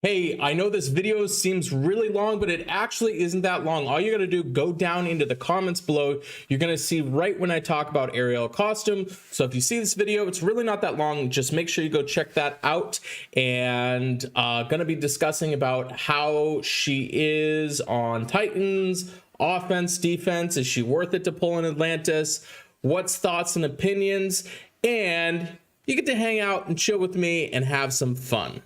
Hey, I know this video seems really long, but it actually isn't that long. All you gotta do, go down into the comments below. You're gonna see right when I talk about Ariel Costume. So if you see this video, it's really not that long. Just make sure you go check that out. And gonna be discussing about how she is on Titans, offense, defense. Is she worth it to pull in Atlantis? What's thoughts and opinions? And you get to hang out and chill with me and have some fun.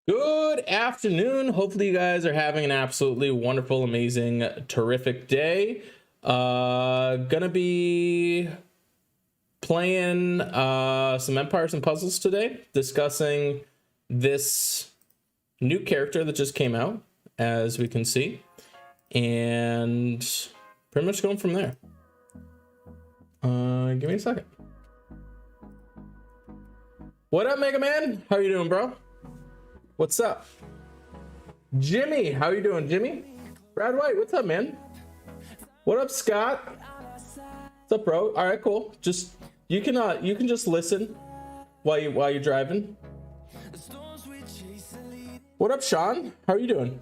Good afternoon. Hopefully you guys are having an absolutely wonderful, amazing, terrific day. Gonna be playing some Empires and Puzzles today, discussing this new character that just came out, as we can see, and pretty much going from there. Give me a second. What up, Mega Man? How you doing, bro? What's up? Jimmy, how you doing, Jimmy? Brad White, what's up, man? What up, Scott? What's up, bro? All right, cool. Just you can just listen while you're driving. What up, Sean? How are you doing?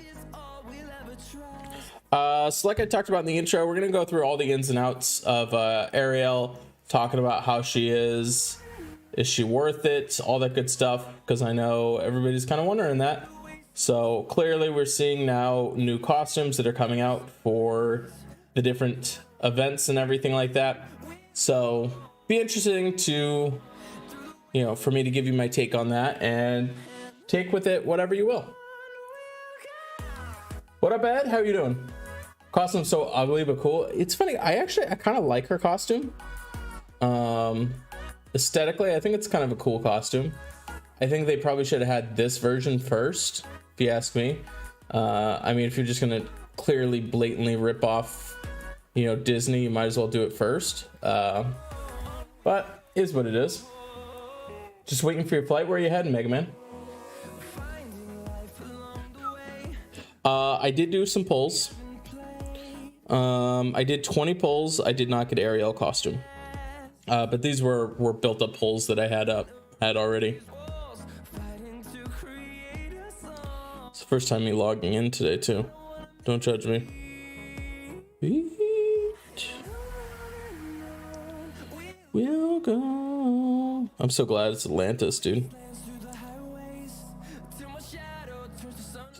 So like I talked about in the intro, we're gonna go through all the ins and outs of Ariel, talking about how she is she worth it, all that good stuff, because I know everybody's kind of wondering that. So clearly we're seeing now new costumes that are coming out for the different events and everything like that. So be interesting to, for me to give you my take on that, and take with it whatever you will. What up, Ed? How are you doing? Costume's so ugly but cool. It's funny, I kind of like her costume. Aesthetically, I think it's kind of a cool costume. I think they probably should have had this version first, if you ask me. I mean, if you're just gonna clearly, blatantly rip off, Disney, you might as well do it first. But is what it is. Just waiting for your flight. Where are you heading, Mega Man? I did do some pulls. I did 20 pulls. I did not get Ariel Costume. But these were built up pulls that I had already. It's the first time me logging in today too. Don't judge me. We'll go. I'm so glad it's Atlantis, dude.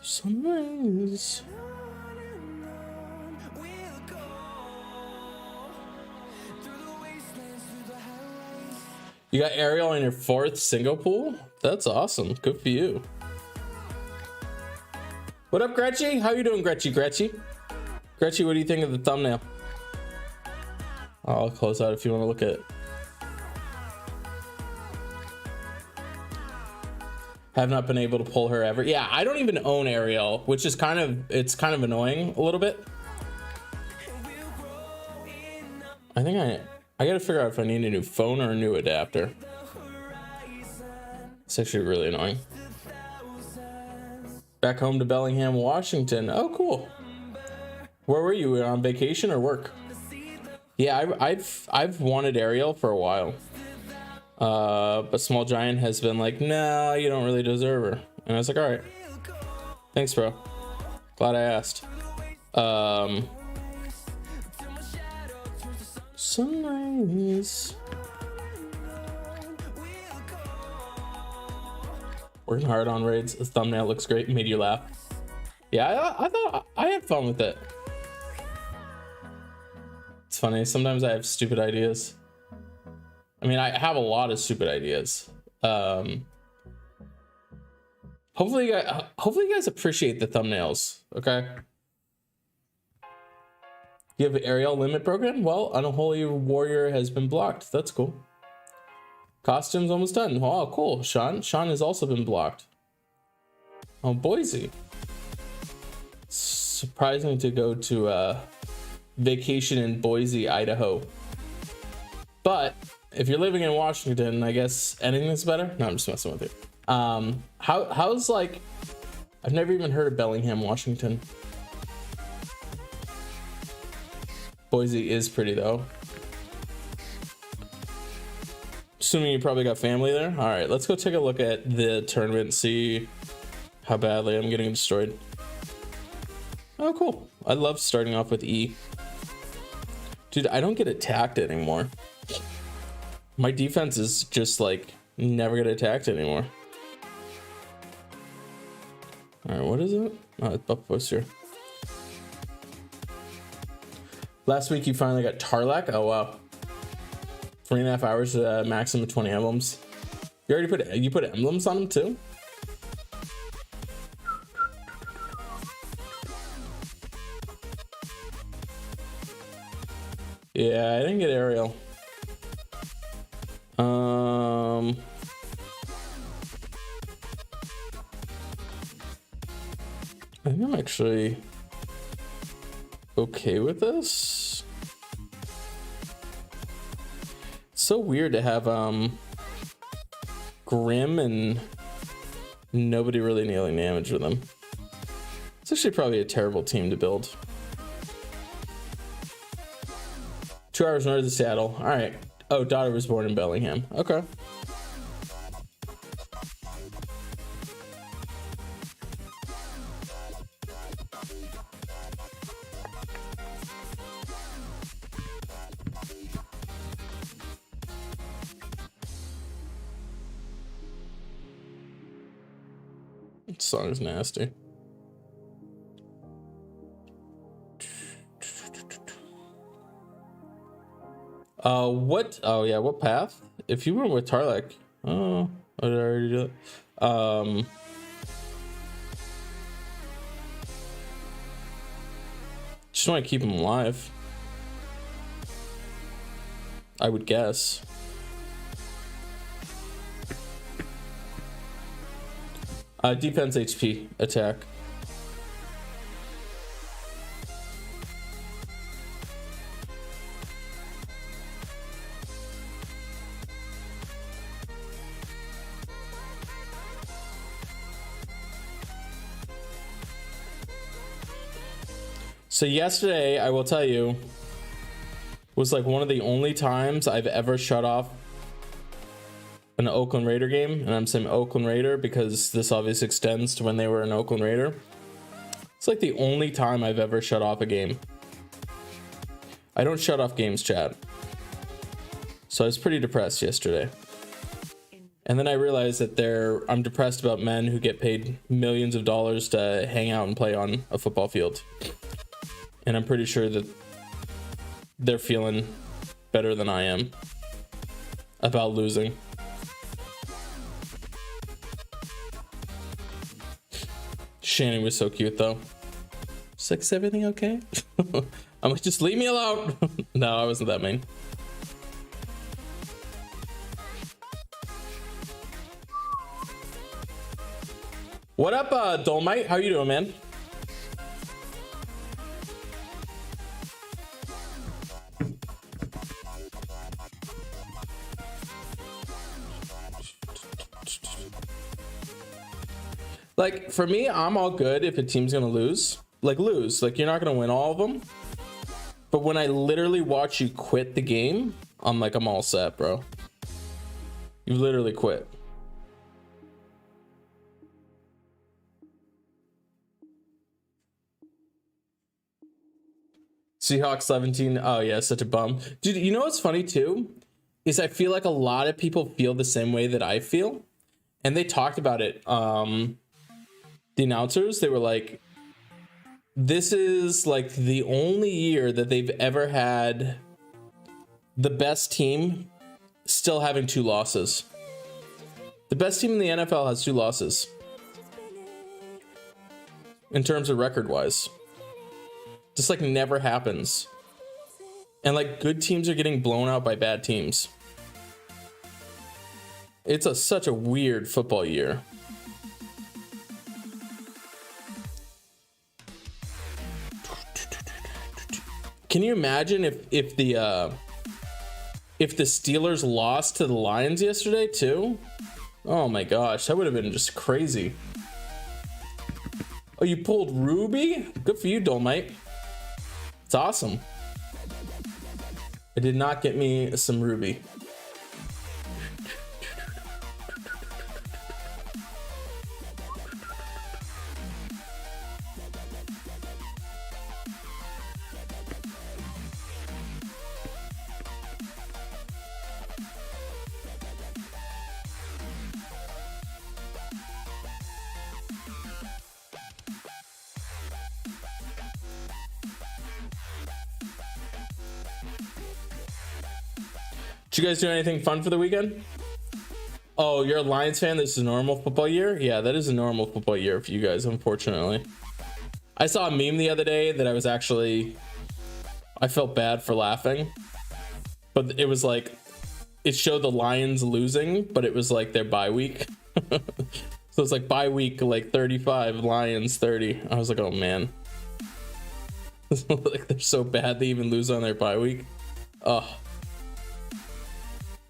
Sunrise. You got Ariel in your 4th single pool? That's awesome. Good for you. What up, Gretchy? How you doing, Gretchy? Gretchy, what do you think of the thumbnail? I'll close out if you want to look at it. Have not been able to pull her ever. Yeah, I don't even own Ariel, which is kind of annoying a little bit. I think I gotta figure out if I need a new phone or a new adapter. It's actually really annoying. Back home to Bellingham, Washington. Oh, cool. Where were you? On vacation or work? Yeah, I've wanted Ariel for a while. But Small Giant has been like, no, you don't really deserve her. And I was like, all right. Thanks, bro. Glad I asked. Sunrise. Working hard on raids. The thumbnail looks great. Made you laugh. Yeah, I thought I had fun with it. It's funny. Sometimes I have stupid ideas. I mean, I have a lot of stupid ideas. Hopefully you guys appreciate the thumbnails. Okay. You have an Ariel limit program? Well, Unholy Warrior has been blocked. That's cool. Costume's almost done. Oh, cool. Sean has also been blocked. Oh, Boise. surprising to go to vacation in Boise, Idaho. But if you're living in Washington, I guess anything's better. No, I'm just messing with you. How's like, I've never even heard of Bellingham, Washington. Boise is pretty though. Assuming you probably got family there. All right, let's go take a look at the tournament and see how badly I'm getting destroyed. Oh, cool. I love starting off with E. Dude, I don't get attacked anymore. My defense is just like never get attacked anymore. All right, what is it? Oh, it's buff poster. Last week you finally got Tarlac. Oh wow. 3.5 hours, maximum 20 emblems. You already put emblems on them too? Yeah, I didn't get Ariel. I think I'm actually okay with this. It's so weird to have Grim and nobody really dealing damage with them. It's actually probably a terrible team to build. 2 hours north of Seattle. All right. Oh, daughter was born in Bellingham. Okay. This song is nasty. What? Oh yeah, what path? If you went with Tarlac, oh, I did already do it. Just want to keep him alive, I would guess. Defense, HP, attack. So yesterday, I will tell you, was like one of the only times I've ever shut off an Oakland Raider game. And I'm saying Oakland Raider because this obviously extends to when they were an Oakland Raider. It's like the only time I've ever shut off a game. I don't shut off games, chat. So I was pretty depressed yesterday. And then I realized that I'm depressed about men who get paid millions of dollars to hang out and play on a football field. And I'm pretty sure that they're feeling better than I am about losing. Shannon was so cute though. She's like, is everything okay? I'm like, just leave me alone. No, I wasn't that mean. What up, Dolmite? How you doing, man? Like, for me, I'm all good if a team's gonna lose. Like, you're not gonna win all of them. But when I literally watch you quit the game, I'm like, I'm all set, bro. You literally quit. Seahawks 17. Oh yeah, such a bum. Dude, you know what's funny too? Is I feel like a lot of people feel the same way that I feel. And they talked about it. The announcers, they were like, this is like the only year that they've ever had the best team still having 2 losses. The best team in the NFL has 2 losses in terms of record wise. Just like never happens. And like good teams are getting blown out by bad teams. It's such a weird football year. Can you imagine if the Steelers lost to the Lions yesterday too? Oh my gosh, that would have been just crazy. Oh, you pulled Ruby? Good for you, Dolmite. It's awesome. It did not get me some Ruby. Did you guys do anything fun for the weekend? Oh, you're a Lions fan? This is a normal football year? Yeah, that is a normal football year for you guys, unfortunately. I saw a meme the other day that I felt bad for laughing. But it was like, it showed the Lions losing, but it was like their bye week. So it's like bye week, like 35, Lions 30. I was like, oh man. Like they're so bad they even lose on their bye week. Oh.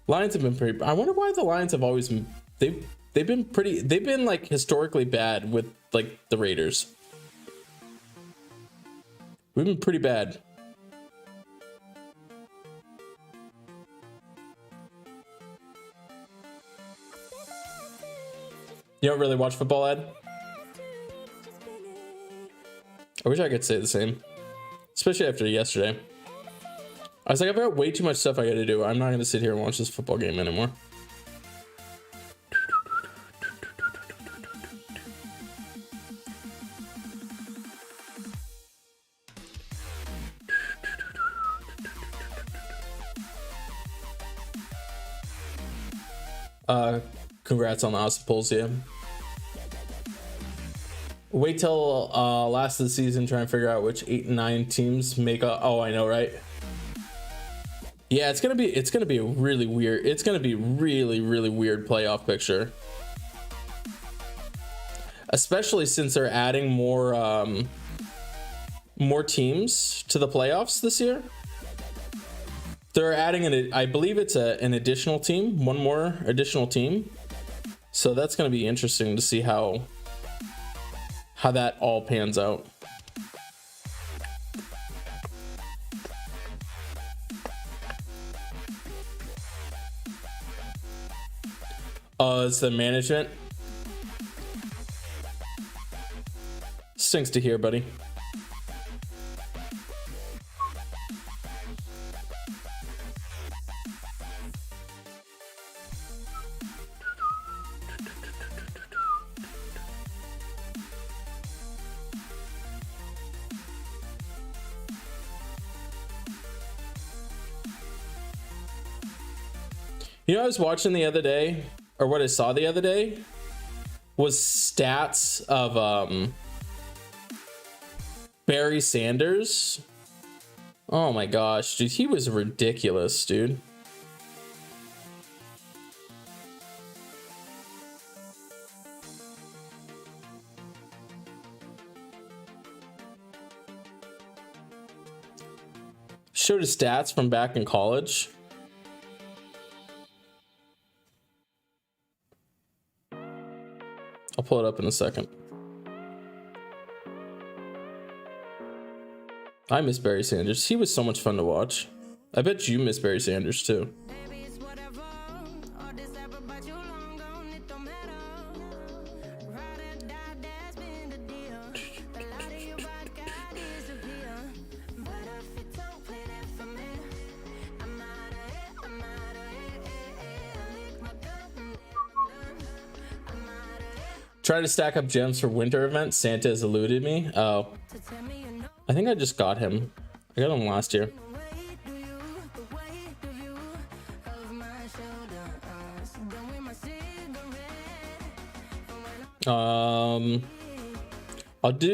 Lions have been pretty. I wonder why the Lions have always been. They've been like historically bad with like the Raiders. We've been pretty bad. You don't really watch football, Ed? I wish I could say the same, especially after yesterday. I was like, I've got way too much stuff I gotta do. I'm not gonna sit here and watch this football game anymore. Congrats on the awesome polls, yeah. Wait till last of the season, try and figure out which 8 and 9 teams make a. Oh, I know, right? Yeah, it's gonna be a really weird. It's gonna be really weird playoff picture, especially since they're adding more teams to the playoffs this year. They're adding I believe it's an additional team, one more additional team. So that's gonna be interesting to see how that all pans out. It's the management. Stinks to hear, buddy. You know, I was watching the other day, or what I saw the other day was stats of Barry Sanders. Oh my gosh, dude, he was ridiculous, dude. Showed his stats from back in college. I'll pull it up in a second. I miss Barry Sanders. He was so much fun to watch. I bet you miss Barry Sanders too. Trying to stack up gems for winter event. Santa has eluded me. Oh, I think I just got him. I got him last year.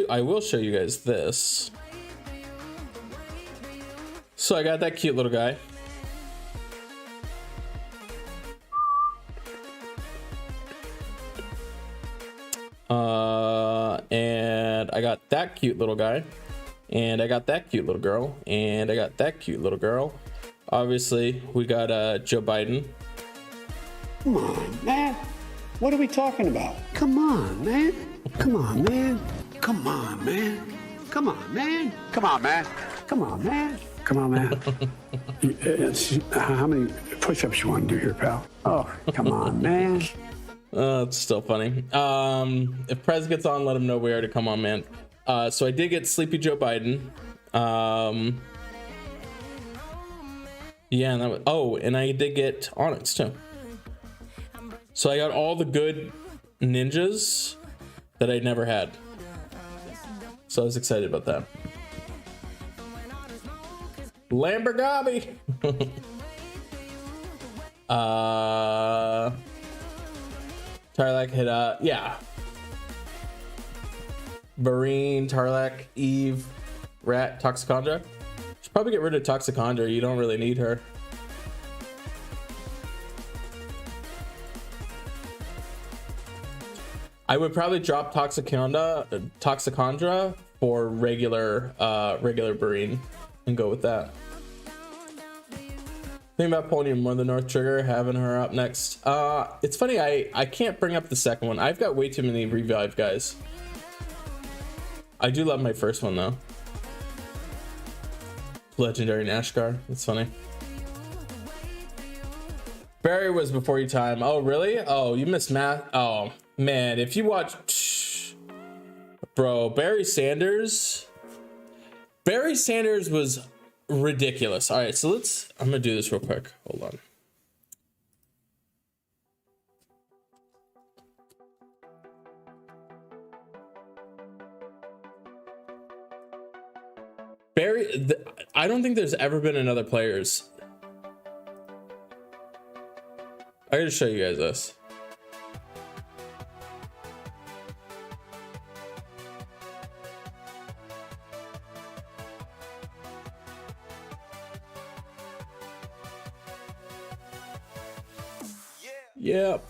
I will show you guys this. So I got that cute little guy. And I got that cute little guy. And I got that cute little girl. And I got that cute little girl. Obviously, we got Joe Biden. Come on, man. What are we talking about? Come on, man. Come on, man. Come on, man. Come on, man. Come on, man. Come on, man. Come on, man. How many push-ups you want to do here, pal? Oh, come on, man. It's still funny. If Prez gets on, let him know where to come on, man. So I did get Sleepy Joe Biden. Yeah, and that was, and I did get Onyx too. So I got all the good ninjas that I'd never had. So I was excited about that. Lamborghini. Tarlac hit yeah. Varine, Tarlac, Eve, Rat, Toxicandra. Should probably get rid of Toxicandra. You don't really need her. I would probably drop Toxicandra for regular Varine and go with that. Think about Podium more than North Trigger, having her up next. It's funny, I can't bring up the second one. I've got way too many revive guys. I do love my first one though. Legendary Nashgar. That's funny. Barry was before your time. Oh really? Oh, you missed math. Oh man, if you watch, bro, Barry Sanders was ridiculous. All right, so I'm gonna do this real quick. Hold on. I don't think there's ever been another players. I gotta show you guys this. Yep.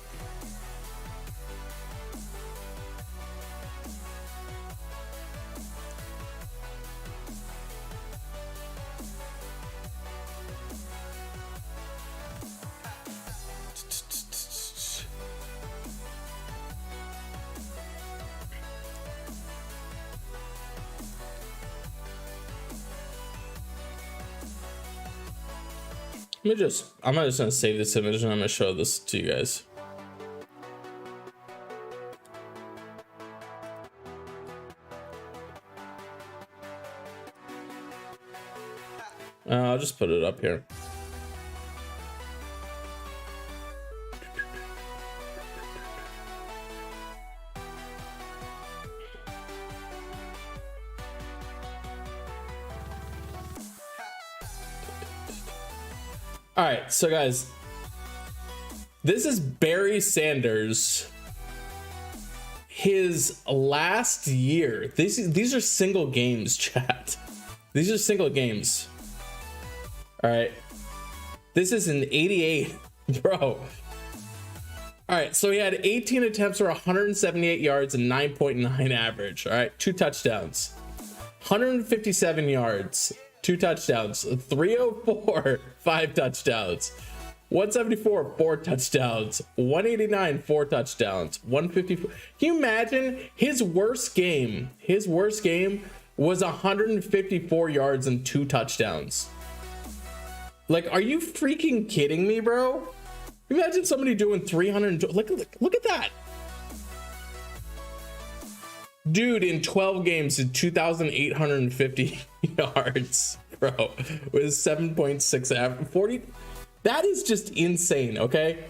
I'm just gonna save this image and I'm gonna show this to you guys. I'll just put it up here. All right, so guys, this is Barry Sanders. His last year. These are single games, chat. These are single games. All right, this is an 88, bro. All right, so he had 18 attempts for 178 yards and 9.9 average. All right, 2 touchdowns, 157 yards, 2 touchdowns, 304, 5 touchdowns, 174, 4 touchdowns, 189, 4 touchdowns, 154. Can you imagine his worst game? His worst game was 154 yards and 2 touchdowns. Like, are you freaking kidding me, bro? Imagine somebody doing 300. Look at that. Dude, in 12 games, did 2,850 yards, bro, with 7.6 average, 40. That is just insane, okay?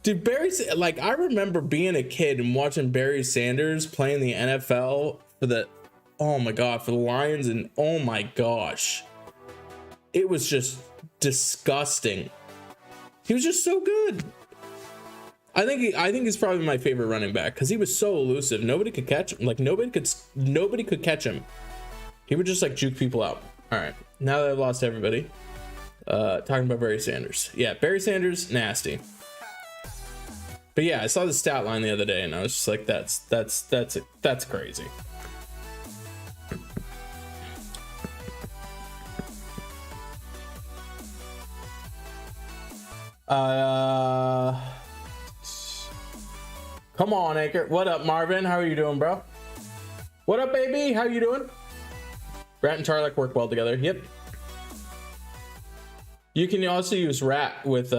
Dude, like, I remember being a kid and watching Barry Sanders playing the NFL for the, oh my God, for the Lions, and oh my gosh. It was just disgusting. He was just so good. I think he's probably my favorite running back because he was so elusive. Nobody could catch him. Like nobody could catch him. He would just like juke people out. All right, now that I've lost everybody, talking about Barry Sanders. Yeah, Barry Sanders, nasty. But yeah, I saw the stat line the other day and I was just like, that's crazy. Come on, Anchor. What up, Marvin? How are you doing, bro? What up, baby? How you doing? Rat and Charlock work well together. Yep. You can also use Rat with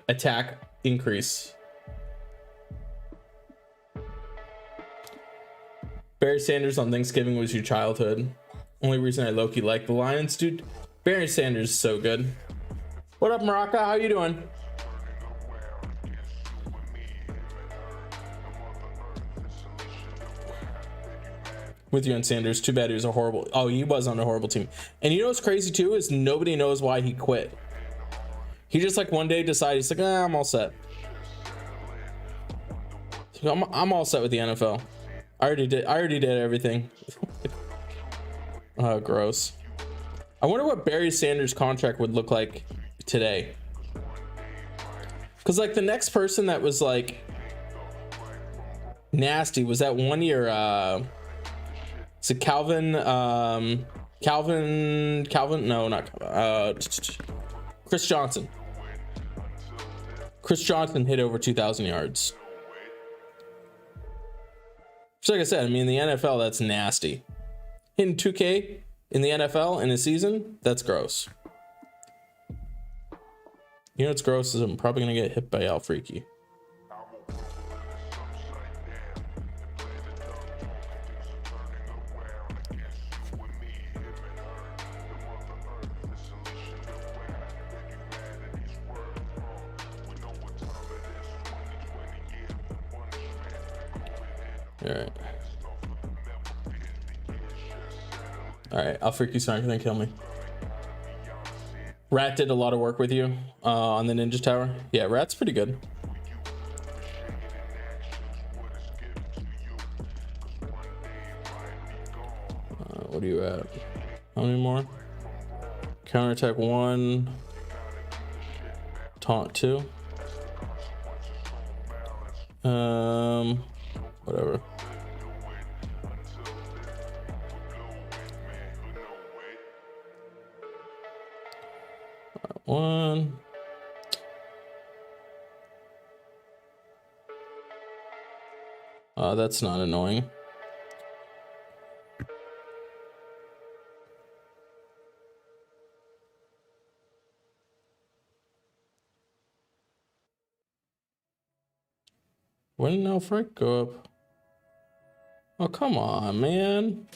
attack increase. Barry Sanders on Thanksgiving was your childhood. Only reason I low-key like the Lions, dude. Barry Sanders is so good. What up, Morocco? How you doing? With you and Sanders. Too bad he was a horrible. Oh, he was on a horrible team. And you know what's crazy too is nobody knows why he quit. He just like one day decided he's like, I'm all set. I'm all set with the NFL. I already did everything. Oh, gross. I wonder what Barry Sanders' contract would look like today. Because like the next person that was like nasty was that 1 year. So Calvin, no, not Chris Johnson. Chris Johnson hit over 2,000 yards. So like I said, I mean, in the NFL, that's nasty. Hitting 2K in the NFL in a season, that's gross. You know what's gross is I'm probably going to get hit by Al Freaky. All right, I'll freak you, son. You're gonna kill me. Rat did a lot of work with you on the Ninja Tower. Yeah, Rat's pretty good. What are you at? How many more? Counterattack 1. Taunt 2. Whatever. One. That's not annoying. When did Al Frank go up? Oh, come on, man.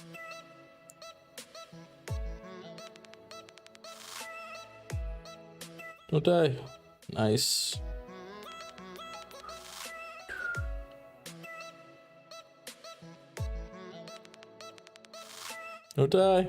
Don't die. Nice. Don't die.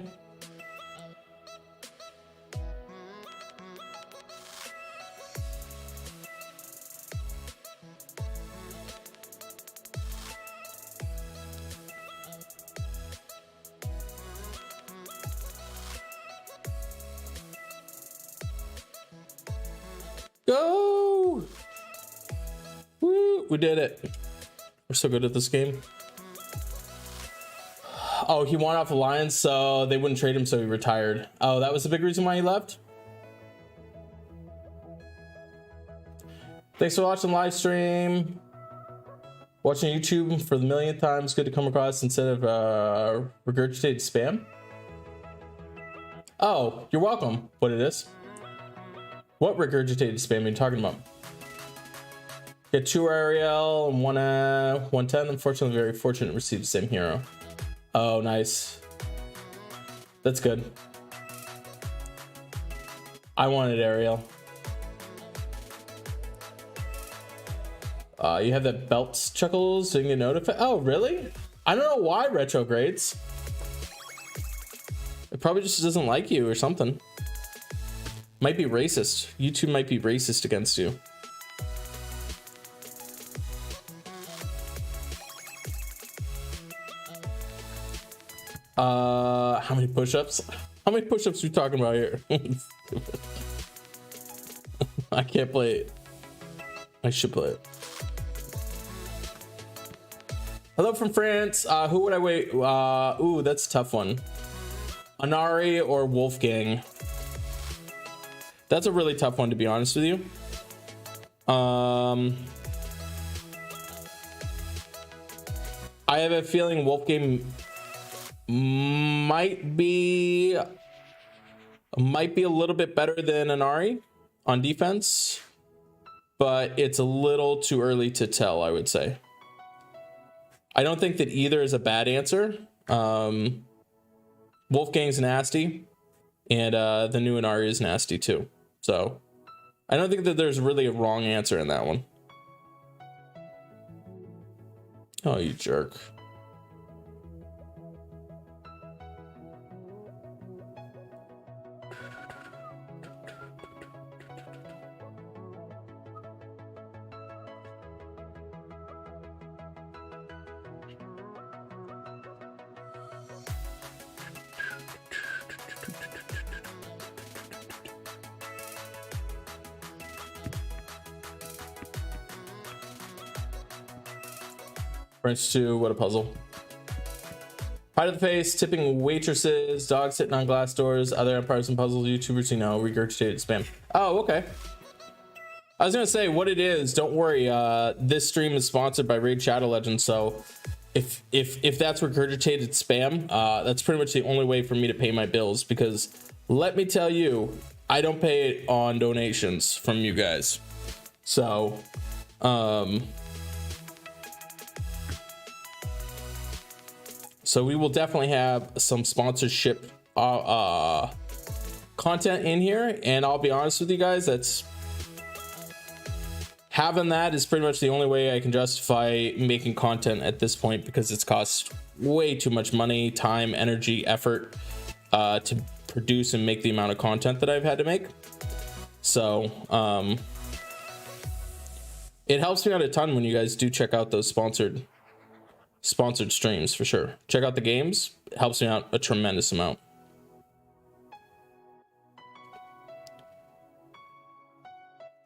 Go! Woo! We did it. We're so good at this game. Oh, he won off the Lions, so they wouldn't trade him, so he retired. Oh, that was the big reason why he left? Thanks for watching live stream. Watching YouTube for the millionth time. It's good to come across instead of regurgitated spam. Oh, you're welcome. What it is? What regurgitated spam are you talking about? Get 2 Ariel and 110. Unfortunately, very fortunate to receive the same hero. Oh, nice. That's good. I wanted Ariel. You have that belt chuckles so you can notify. Oh, really? I don't know why retrogrades. It probably just doesn't like you or something. Might be racist. YouTube might be racist against you. How many push-ups? How many push-ups are we talking about here? I can't play it. I should play it. Hello from France. Who would I wait? Ooh, that's a tough one. Anari or Wolfgang? That's a really tough one, to be honest with you. I have a feeling Wolfgang might be a little bit better than Anari on defense, but it's a little too early to tell, I would say. I don't think that either is a bad answer. Wolfgang's nasty, and the new Anari is nasty too. So I don't think that there's really a wrong answer in that one. Oh, you jerk. French 2, what a puzzle. Pie to the face, tipping waitresses, dogs sitting on glass doors, other empires and puzzles, YouTubers you know, regurgitated spam. Oh, okay. I was gonna say what it is, don't worry, this stream is sponsored by Raid Shadow Legends, so if that's regurgitated spam, that's pretty much the only way for me to pay my bills, because let me tell you, I don't pay it on donations from you guys. So so we will definitely have some sponsorship content in here, and I'll be honest with you guys, having that is pretty much the only way I can justify making content at this point, because it's cost way too much money, time, energy, effort to produce and make the amount of content that I've had to make. So it helps me out a ton when you guys do check out those sponsored streams, for sure. Check out the games, it helps me out a tremendous amount.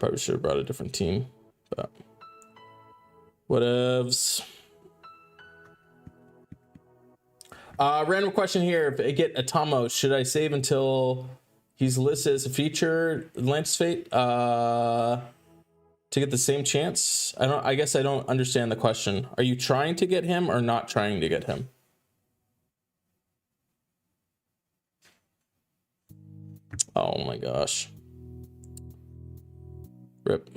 Probably should have brought a different team, but whatevs. Random question here. If I get Atamos, should I save until he's listed as a feature Atlantis Fate to get the same chance? I guess I don't understand the question. Are you trying to get him or not trying to get him? Oh my gosh. Rip.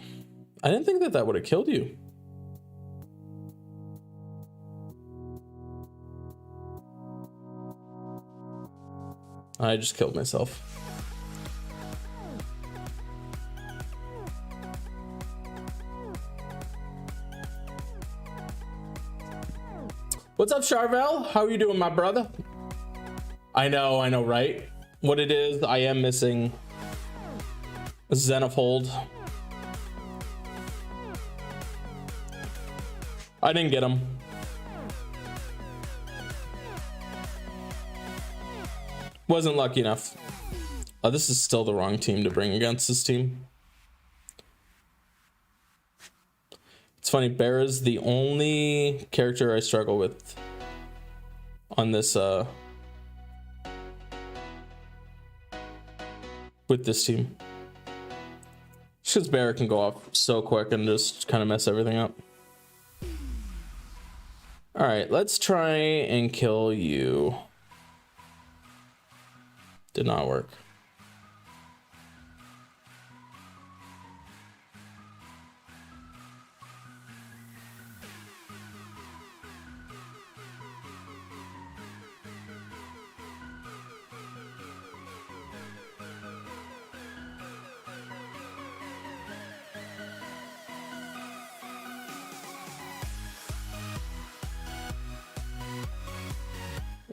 I didn't think that would have killed you. I just killed myself. What's up, Charvel? How are you doing, my brother? I know, right? What it is, I am missing Xenofold. I didn't get him. Wasn't lucky enough. Oh, this is still the wrong team to bring against this team. It's funny, Bera's the only character I struggle with on this with this team. Just because Bera can go off so quick and just kind of mess everything up. All right, let's try and kill you. Did not work.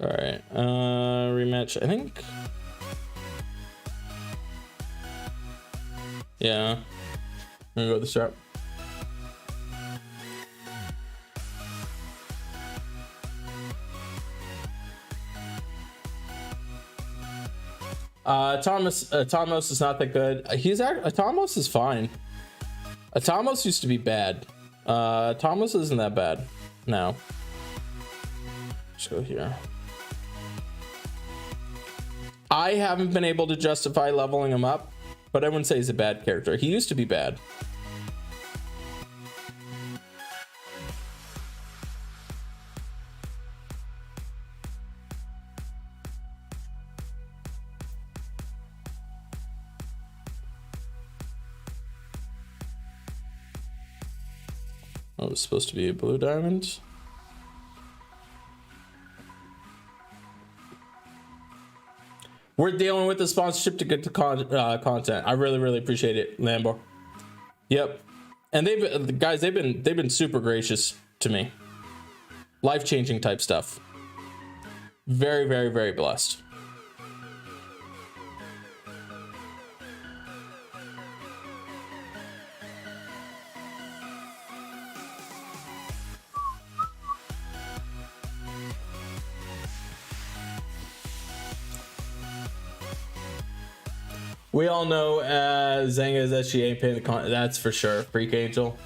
All right, rematch, I think. Yeah, I'm gonna go with the sharp. Atamos is not that good. Atamos is fine. Atamos used to be bad. Atamos isn't that bad now. Let's go here. I haven't been able to justify leveling him up but I wouldn't say he's a bad character. He used to be bad. Oh, it was supposed to be a blue diamond. We're dealing with the sponsorship to get the content. I really appreciate it, Lambo. Yep, and they've been super gracious to me. Life-changing type stuff. Very blessed. We all know Zanga that she ain't paying the content. That's for sure. Freak Angel.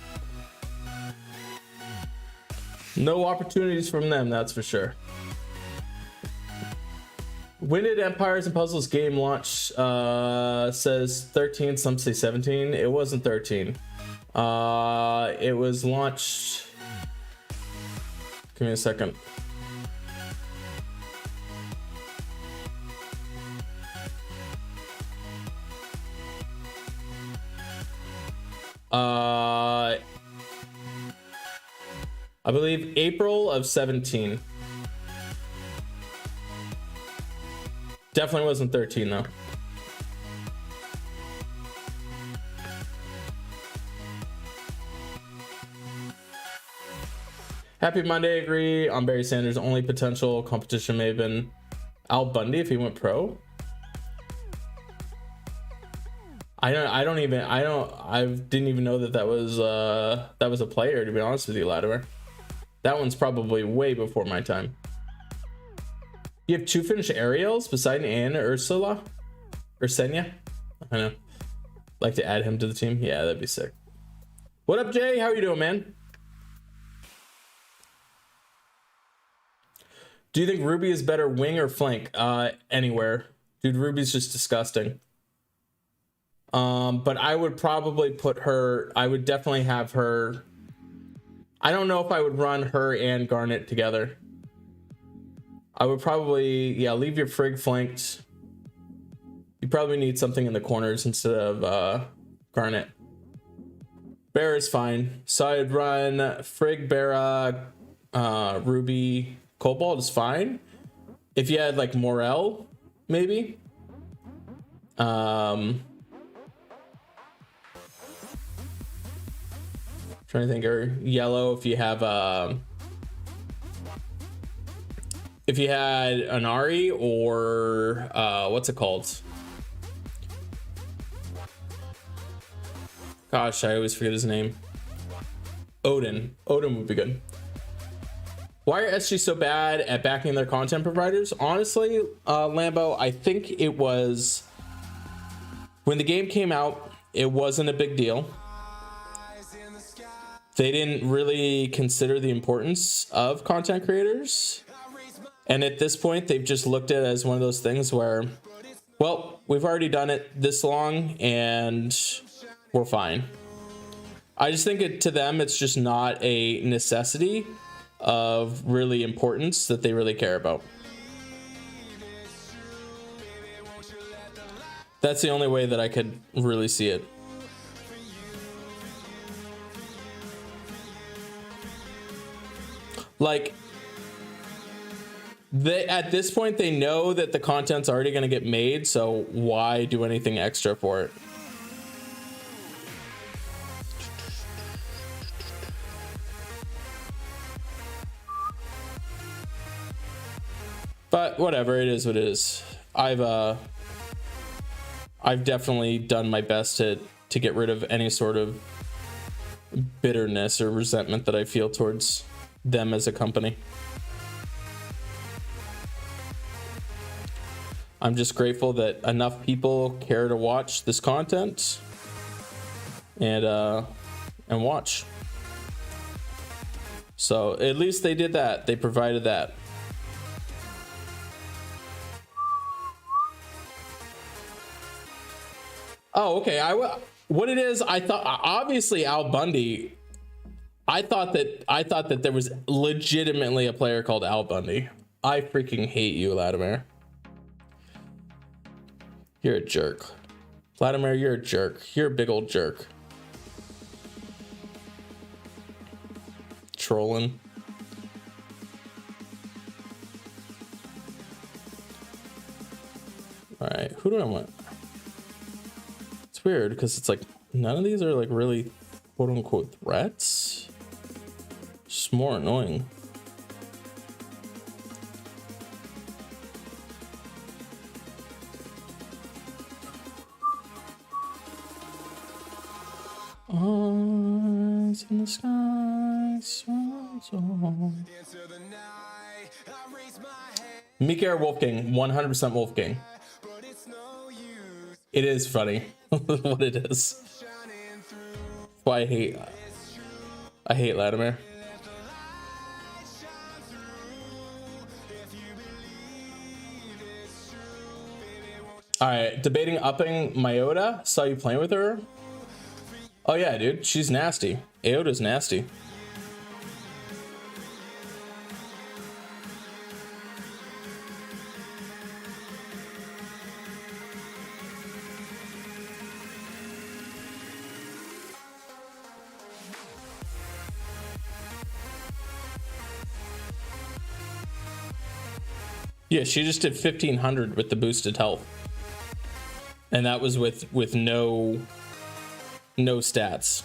No opportunities from them, that's for sure. When did Empires and Puzzles game launch? Says 13, some say 17. It wasn't 13. It was launched. Give me a second. I believe April of 17. Definitely wasn't 13 though. Happy Monday, agree on Barry Sanders. Only potential competition may have been Al Bundy if he went pro. I didn't even know that was a player, to be honest with you, Latimer. That one's probably way before my time. You have 2 finished Ariels beside Anne Ursula? Ursenia? I don't know. Like to add him to the team? Yeah, that'd be sick. What up, Jay? How are you doing, man? Do you think Ruby is better wing or flank? Anywhere. Dude, Ruby's just disgusting. But I would probably put her, I would definitely have her. I don't know if I would run her and Garnet together. I would probably, yeah, leave your Frigg flanked. You probably need something in the corners instead of Garnet. Bear is fine. So I'd run Frigg, Bera, Ruby, Cobalt is fine. If you had like Morel, maybe. Trying to think, or yellow if you have if you had an Ari or what's it called? Gosh, I always forget his name. Odin. Odin would be good. Why are SG so bad at backing their content providers? Honestly, Lambo, I think it was when the game came out, it wasn't a big deal. They didn't really consider the importance of content creators. And at this point, they've just looked at it as one of those things where, well, we've already done it this long and we're fine. I just think to them, it's just not a necessity of really importance that they really care about. That's the only way that I could really see it. Like, at this point, they know that the content's already going to get made, so why do anything extra for it? But whatever, it is what it is. I've definitely done my best to get rid of any sort of bitterness or resentment that I feel towards them as a company. I'm just grateful that enough people care to watch this content and watch. So at least they did that. They provided that. Oh, okay. What it is, I thought obviously Al Bundy. I thought that there was legitimately a player called Al Bundy. I freaking hate you, Latimer. You're a jerk. Vladimir, you're a jerk. You're a big old jerk. Trolling. All right, who do I want? It's weird because it's like none of these are like really quote unquote threats. It's more annoying. Eyes in the sky, swans on. Mikael Wolfgang, 100% Wolfgang. It is funny what it is. That's why I hate Latimer. All right, debating upping Myota. Saw you playing with her. Oh yeah, dude, she's nasty. Aoda's nasty. Yeah, she just did 1500 with the boosted health. And that was with no stats.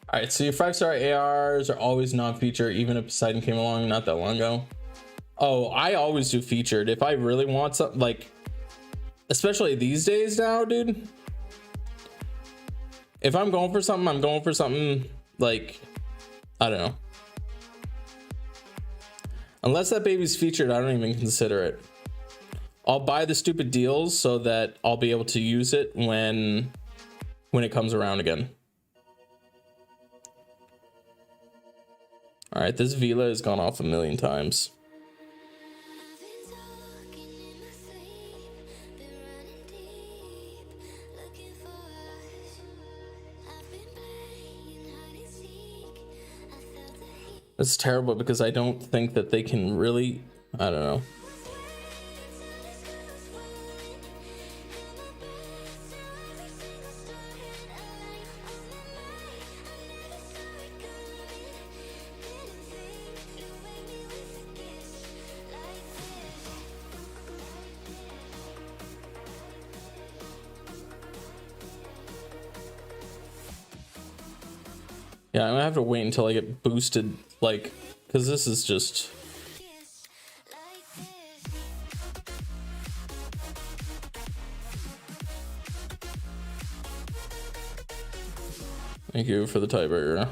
All right, so your 5-star ARs are always non-feature, even if Poseidon came along not that long ago. Oh, I always do featured. If I really want something, like, especially these days now, dude. If I'm going for something, I'm going for something like, I don't know. Unless that baby's featured, I don't even consider it. I'll buy the stupid deals so that I'll be able to use it when it comes around again. All right, this Vila has gone off a million times. It's terrible because I don't think that they can really, I don't know. Yeah, I'm gonna have to wait until I get boosted, like, because this is just... Thank you for the tiebreaker.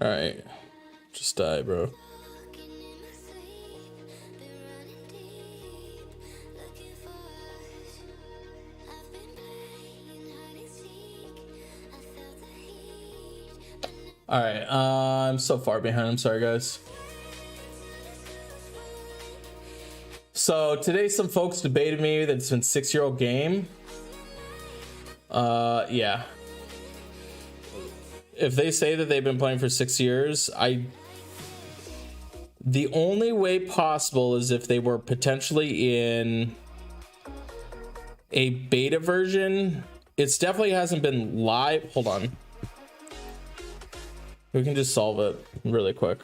All right, just die, bro. All right, I'm so far behind. I'm sorry, guys. So today, some folks debated me that it's been 6-year-old game. Yeah. If they say that they've been playing for 6 years, the only way possible is if they were potentially in a beta version. It's definitely hasn't been live. Hold on. We can just solve it really quick.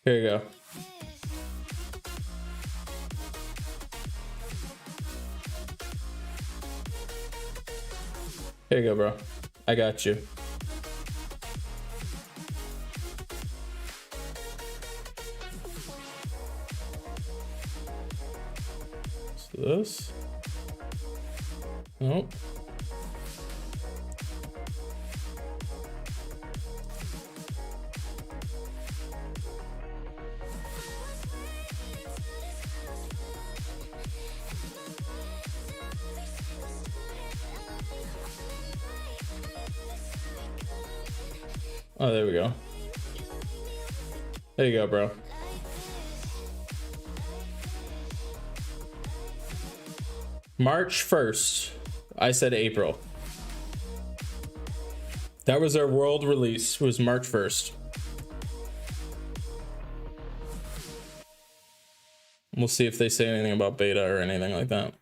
Here you go. Here you go, bro. I got you. So this. Nope. Oh, there we go. There you go, bro. March 1st. I said April. That was our world release. It was March 1st. We'll see if they say anything about beta or anything like that.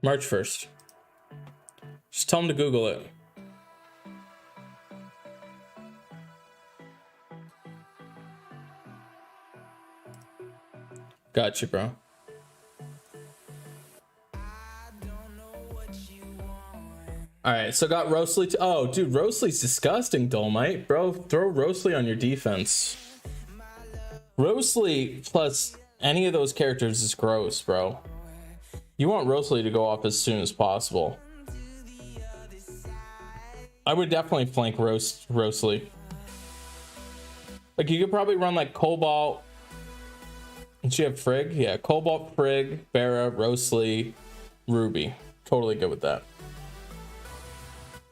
March 1st. Just tell them to Google it. Gotcha, bro. Alright, so got Rosalie. Oh, dude, Rosalie's disgusting, Dolmite. Bro, throw Rosalie on your defense. Rosalie plus any of those characters is gross, bro. You want Rosalie to go off as soon as possible. I would definitely flank Rosalie. Like, you could probably run like Cobalt. And she have Frigg? Yeah, Cobalt, Frigg, Barra, Rosalie, Ruby. Totally good with that.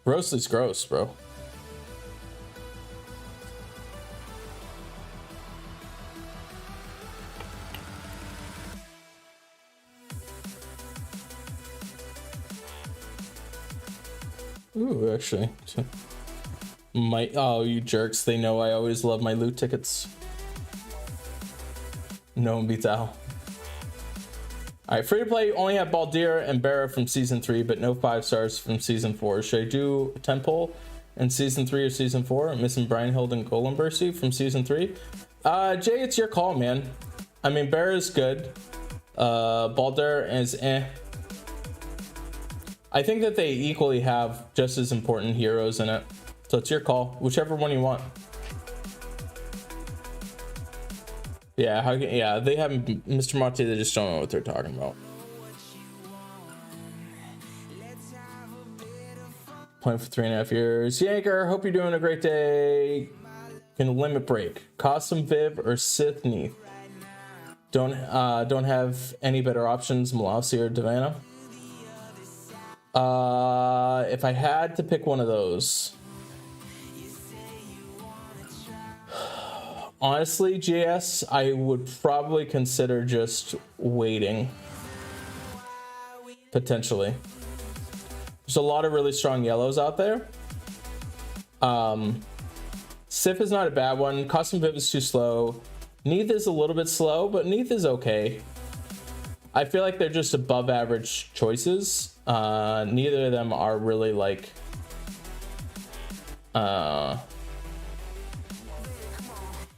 Rosalie's gross, bro. Ooh, actually. Oh, you jerks. They know I always love my loot tickets. No one beats Al. Alright, free to play, only have Baldir and Barra from season 3, but no 5 stars from season 4. Should I do Temple in season 3 or season 4? I'm missing Brianhild and Golem Bursty from season 3. Jay, it's your call, man. I mean, Barra's good. Baldir is eh. I think that they equally have just as important heroes in it. So it's your call, whichever one you want. Yeah, yeah, they haven't, Mr. Monte, they just don't know what they're talking about. Playing for 3.5 years. Yanker, hope you're doing a great day. Can limit break. Costume Viv or Sith Neath. Don't have any better options, Malausi or Davana. If I had to pick one of those, honestly, JS, I would probably consider just waiting. Potentially. There's a lot of really strong yellows out there. Sif is not a bad one. Costume Viv is too slow. Neath is a little bit slow, but Neath is okay. I feel like they're just above average choices. Neither of them are really like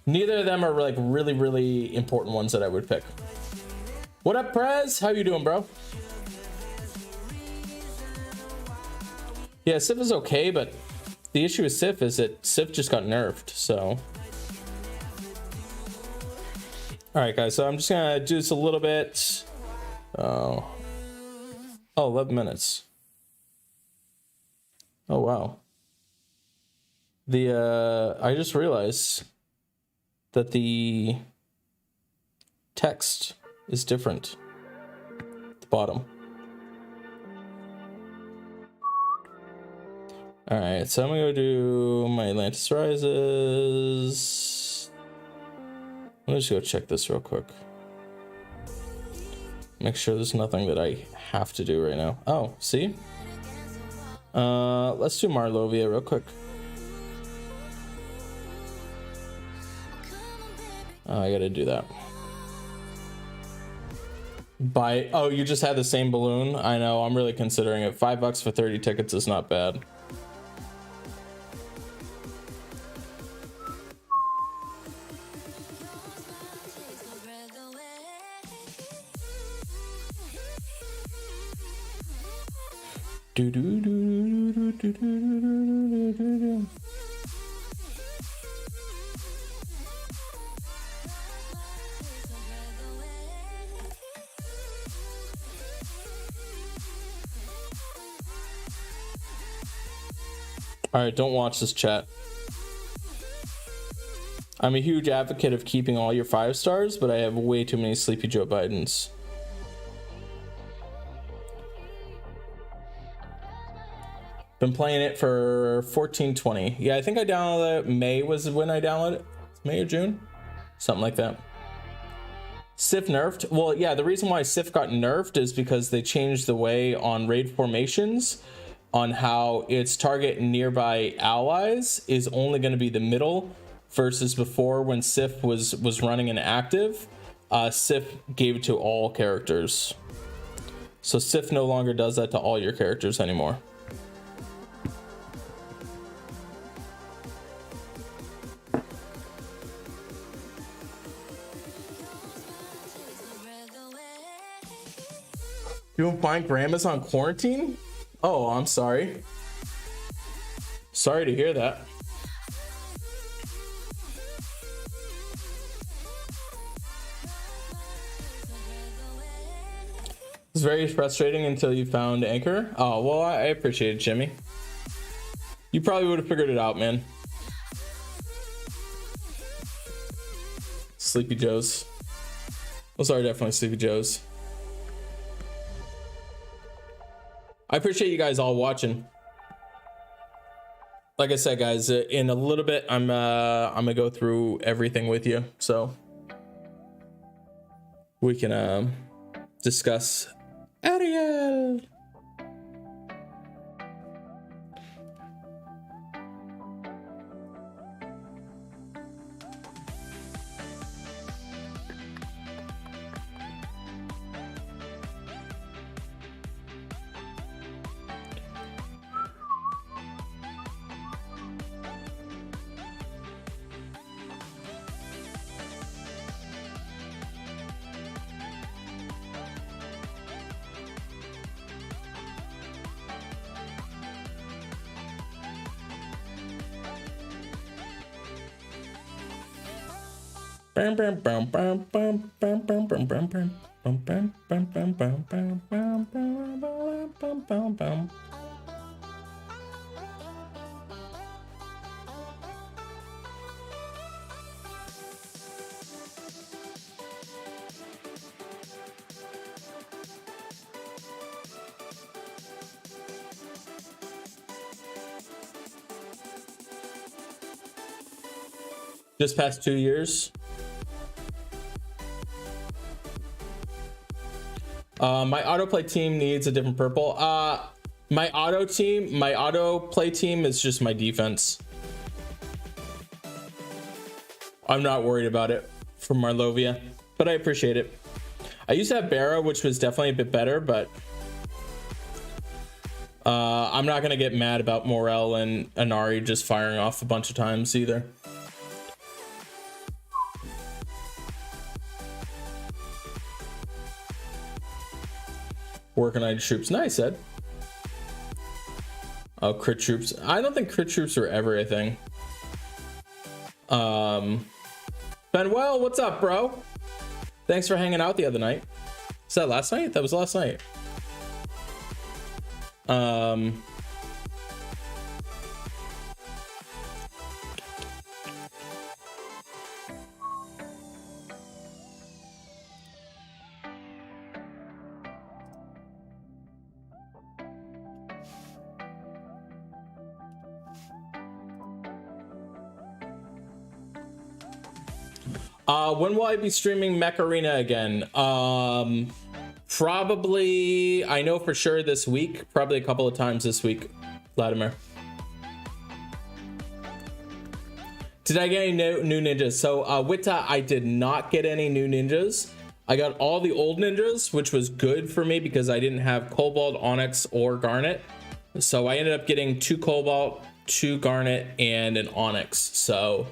neither of them are like really important ones that I would pick. What up, Prez? How you doing, bro? Yeah, Sif is okay, but the issue with Sif is that Sif just got nerfed, so. All right, guys, so I'm just gonna do this a little bit. Oh, 11 minutes. Oh, wow. I just realized that the text is different at the bottom. All right, so I'm gonna go do my Atlantis Rises. Let me just go check this real quick. Make sure there's nothing that I have to do right now. Oh, see? Let's do Marlovia real quick. Oh, I gotta do that. Buy. Oh, you just had the same balloon? I know, I'm really considering it. $5 for 30 tickets is not bad. Do do do do do do do do do. All right, don't watch this chat. I'm a huge advocate of keeping all your 5 stars, but I have way too many Sleepy Joe Bidens. Been playing it for 1420. Yeah, I think I downloaded it. May was when I downloaded it. May or June? Something like that. Sif nerfed. Well, yeah, the reason why Sif got nerfed is because they changed the way on raid formations on how its target nearby allies is only going to be the middle versus before when Sif was running an active. Sif gave it to all characters. So Sif no longer does that to all your characters anymore. You don't find grandma's on quarantine? Oh, I'm sorry. Sorry to hear that. It's very frustrating until you found Anchor. Oh, well, I appreciate it, Jimmy. You probably would have figured it out, man. Sleepy Joes. Those are definitely Sleepy Joes. I appreciate you guys all watching. Like I said, guys, in a little bit, I'm gonna go through everything with you, so we can discuss Ariel. Just past 2 years. My autoplay team needs a different purple. My autoplay team is just my defense. I'm not worried about it for Marlovia, but I appreciate it. I used to have Barra, which was definitely a bit better, but I'm not gonna get mad about Morel and Anari just firing off a bunch of times either. Organized troops. Nice, Ed. Oh, crit troops. I don't think crit troops are ever a thing. Benwell, what's up, bro? Thanks for hanging out the other night. Is that last night? That was last night. When will I be streaming Mech Arena again? Probably, I know for sure this week, probably a couple of times this week, Vladimir. Did I get any new ninjas? So Witta, I did not get any new ninjas. I got all the old ninjas, which was good for me because I didn't have Cobalt, Onyx, or Garnet. So I ended up getting 2 Cobalt, 2 Garnet, and an Onyx. So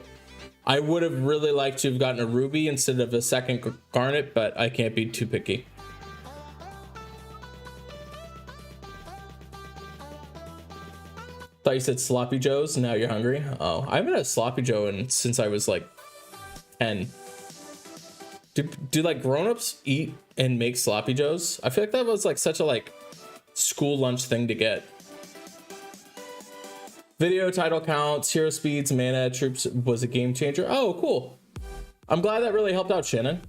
I would have really liked to have gotten a Ruby instead of a second Garnet, but I can't be too picky. Thought you said Sloppy Joes, now you're hungry. Oh, I haven't had a Sloppy Joe since I was like 10. Do like grown-ups eat and make Sloppy Joes? I feel like that was like such a like school lunch thing to get. Video title counts, hero speeds, mana, troops was a game changer. Oh, cool. I'm glad that really helped out, Shannon.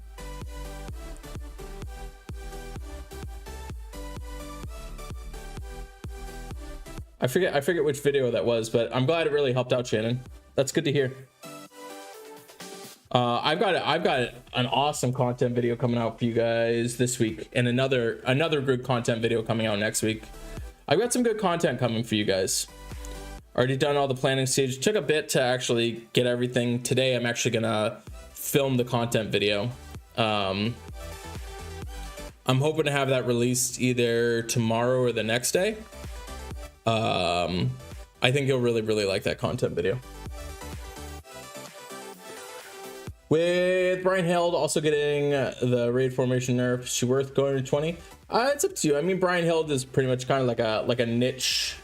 I forget which video that was, but I'm glad it really helped out, Shannon. That's good to hear. I've got an awesome content video coming out for you guys this week, and another good content video coming out next week. I've got some good content coming for you guys. Already done all the planning stage. Took a bit to actually get everything. Today I'm actually gonna film the content video. I'm hoping to have that released either tomorrow or the next day. I think you'll really like that content video. With Brian Held also getting the raid formation nerf, is she worth going to 20? It's up to you. I mean, Brian Held is pretty much kind of like a niche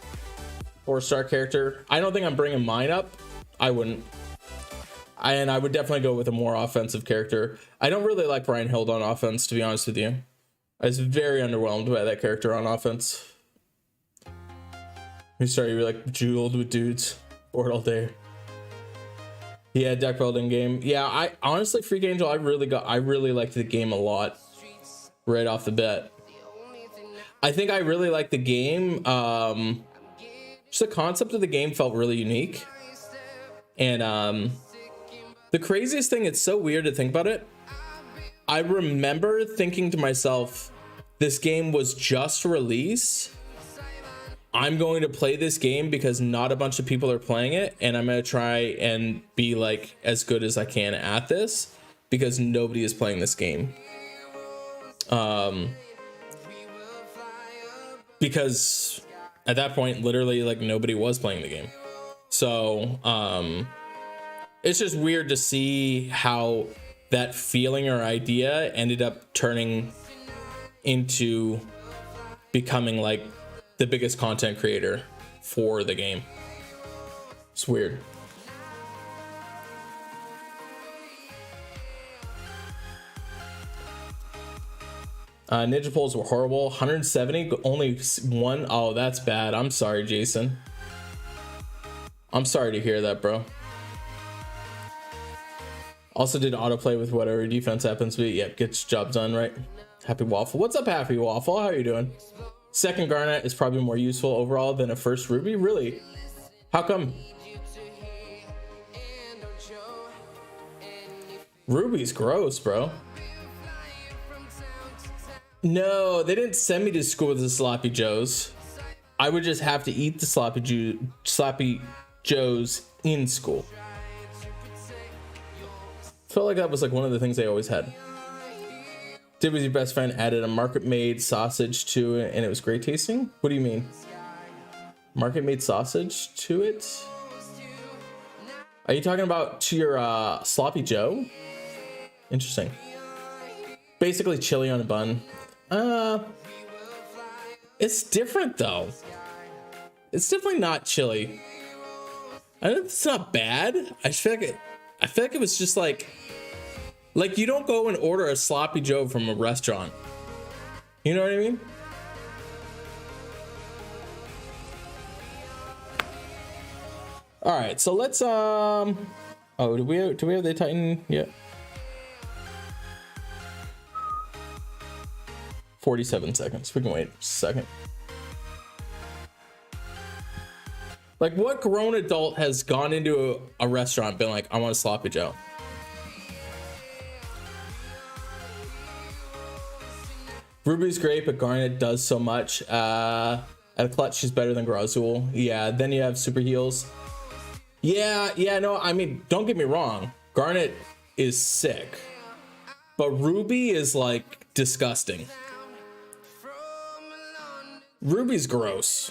4-star character. I don't think I'm bringing mine up. I wouldn't. And I would definitely go with a more offensive character. I don't really like Brian Held on offense, to be honest with you. I was very underwhelmed by that character on offense. We started, you were like jeweled with dudes, bored all day. Yeah, deck building game. Yeah, I honestly, Freak Angel, I really liked the game a lot right off the bat. I think I really liked the game. Just the concept of the game felt really unique. And the craziest thing, it's so weird to think about it. I remember thinking to myself, this game was just released. I'm going to play this game because not a bunch of people are playing it, and I'm going to try and be like as good as I can at this because nobody is playing this game. Because at that point, literally like nobody was playing the game. So it's just weird to see how that feeling or idea ended up turning into becoming like the biggest content creator for the game. It's weird. Ninja polls were horrible. 170, only one. Oh, that's bad. I'm sorry, Jason. I'm sorry to hear that, bro. Also did autoplay with whatever defense happens to be. Yep, gets job done, right? Happy Waffle. What's up, Happy Waffle? How are you doing? Second Garnet is probably more useful overall than a first Ruby. Really? How come? Ruby's gross, bro. No, they didn't send me to school with the Sloppy Joes. I would just have to eat the Sloppy Joes in school. Felt like that was like one of the things they always had. Did with your best friend added a market made sausage to it and it was great tasting? What do you mean? Market made sausage to it? Are you talking about to your Sloppy Joe? Interesting. Basically chili on a bun. It's different though. It's definitely not chili. I know it's not bad. I feel like it was just like you don't go and order a Sloppy Joe from a restaurant. You know what I mean? All right, so let's oh, do we have the Titan yet? 47 seconds. We can wait just a second. Like, what grown adult has gone into a restaurant, been like, I want a Sloppy Joe? Ruby's great, but Garnet does so much. At a clutch, she's better than Grazul. Yeah, then you have super heals. Yeah, no, I mean, don't get me wrong. Garnet is sick. But Ruby is, like, disgusting. Ruby's gross.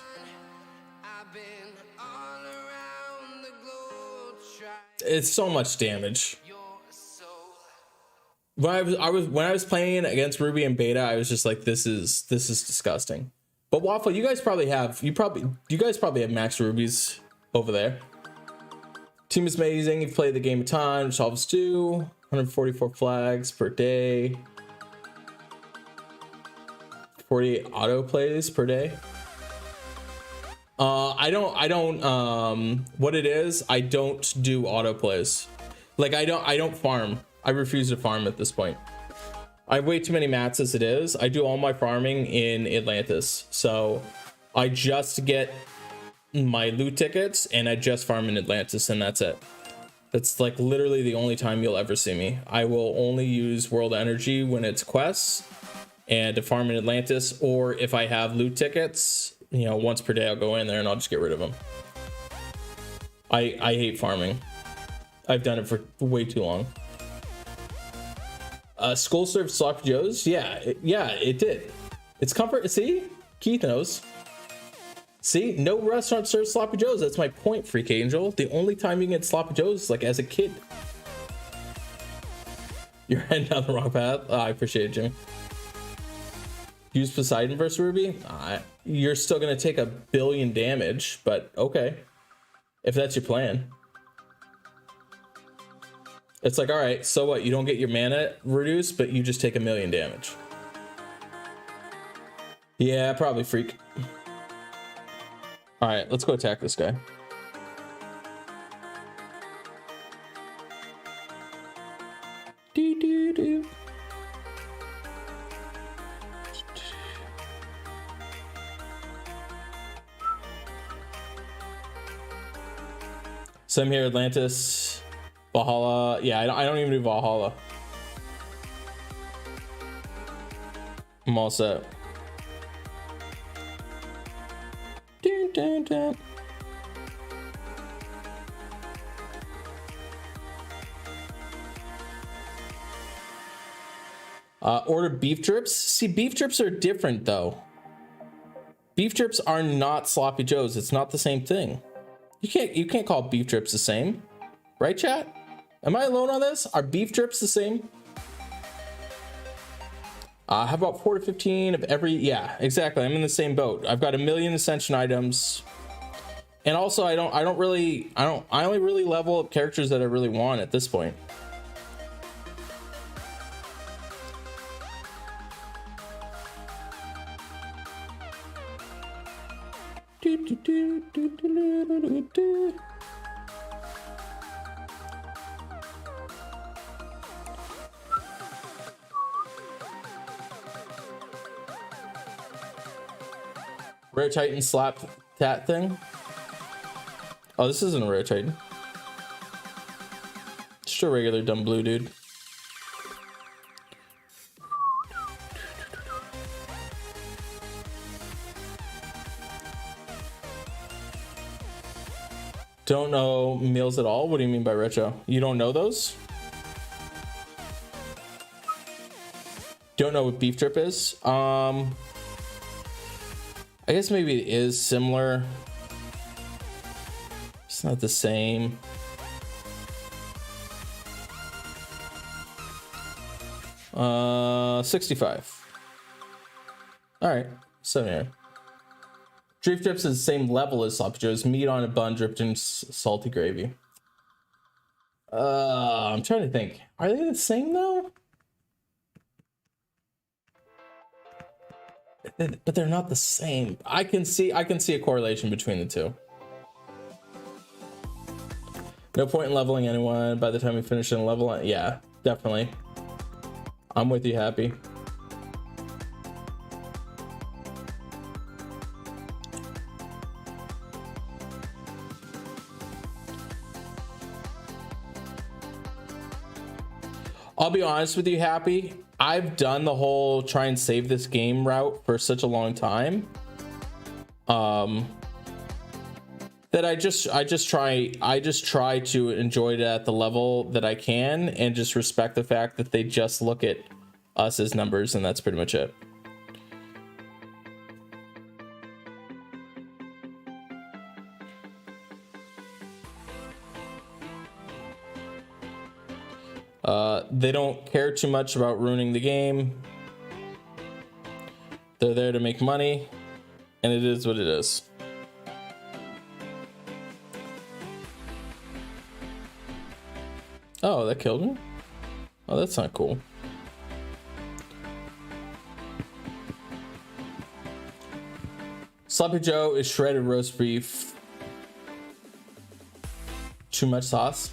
It's so much damage. When I was playing against Ruby in beta, I was just like, this is disgusting. But Waffle, you guys probably have max Rubies over there. Team is amazing. You've played the game a ton. Solves 2, 144 flags per day. 48 auto plays per day. I don't what it is, I don't do auto plays. Like I don't farm. I refuse to farm at this point. I have way too many mats as it is. I do all my farming in Atlantis. So I just get my loot tickets and I just farm in Atlantis and that's it. That's like literally the only time you'll ever see me. I will only use world energy when it's quests and to farm in Atlantis, or if I have loot tickets, you know, once per day I'll go in there and I'll just get rid of them. I hate farming. I've done it for way too long. Skull served sloppy joes? Yeah, it did. It's comfort. See, Keith knows. See, no restaurant serves sloppy joes. That's my point, Freak Angel. The only time you can get sloppy joes is like as a kid. You're heading down the wrong path. Oh, I appreciate it, Jimmy. Use Poseidon versus Ruby? You're still gonna take 1 billion damage, but okay. If that's your plan. It's like, all right, so what? You don't get your mana reduced, but you just take 1 million damage. Yeah, probably Freak. All right, let's go attack this guy. Do. Same here, Atlantis, Valhalla. Yeah, I don't even do Valhalla. I'm all set. Dun. Order beef drips. See, beef drips are different though. Beef drips are not sloppy joes. It's not the same thing. You can't call beef drips the same, right, chat? Am I alone on this? Are beef drips the same? How about 4 to 15 of every? Yeah, exactly. I'm in the same boat. I've got 1 million ascension items, and also I only really level up characters that I really want at this point. Rare Titan slap that thing. Oh, this isn't a Rare Titan. Just a regular dumb blue dude. Don't know meals at all? What do you mean by retro? You don't know those? Don't know what beef drip is? I guess maybe it is similar. It's not the same. Uh, 65. All right, 79. Beef drips is the same level as sloppy joes. Meat on a bun dripped in salty gravy. I'm trying to think. Are they the same though? But they're not the same. I can see a correlation between the two. No point in leveling anyone by the time we finish in a level. Yeah, definitely. I'm with you, Happy. I'll be honest with you, Happy. I've done the whole try and save this game route for such a long time. That I just try to enjoy it at the level that I can and just respect the fact that they just look at us as numbers, and that's pretty much it. They don't care too much about ruining the game. They're there to make money, and it is what it is. Oh, that killed me? Oh, that's not cool. Sloppy Joe is shredded roast beef. Too much sauce.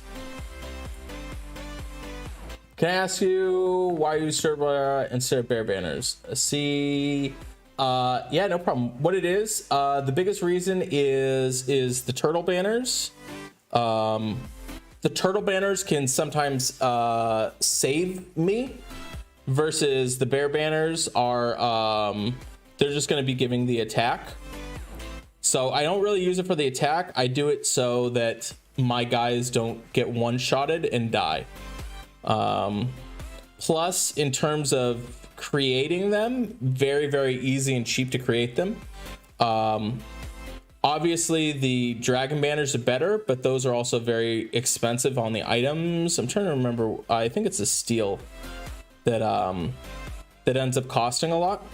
Can I ask you why you serve instead of bear banners? See, yeah, no problem. What it is, the biggest reason is the turtle banners. The turtle banners can sometimes save me, versus the bear banners are they're just going to be giving the attack. So I don't really use it for the attack. I do it so that my guys don't get one-shotted and die. Plus, in terms of creating them, very, very easy and cheap to create them. Obviously the dragon banners are better, but those are also very expensive on the items. I'm trying to remember. I think it's a steel that that ends up costing a lot.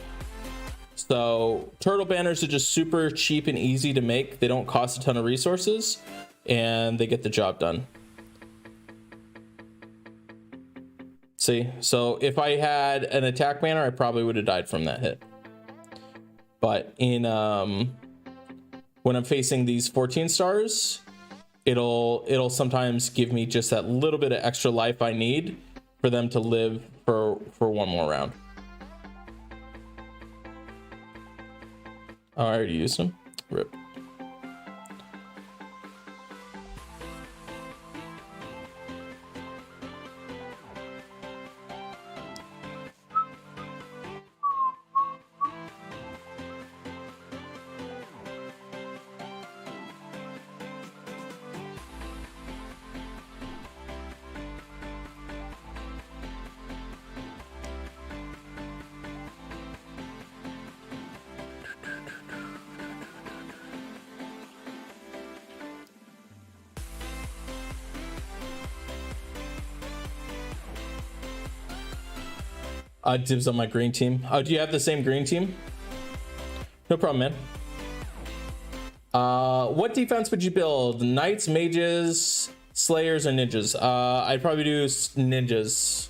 So turtle banners are just super cheap and easy to make. They don't cost a ton of resources, and they get the job done. See, so if I had an attack banner, I probably would have died from that hit. But in when I'm facing these 14 stars, it'll sometimes give me just that little bit of extra life I need for them to live for one more round. Oh, I already used them. Rip. Dibs on my green team. Oh, do you have the same green team? No problem, man. What defense would you build? Knights, mages, slayers, or ninjas? I'd probably do ninjas.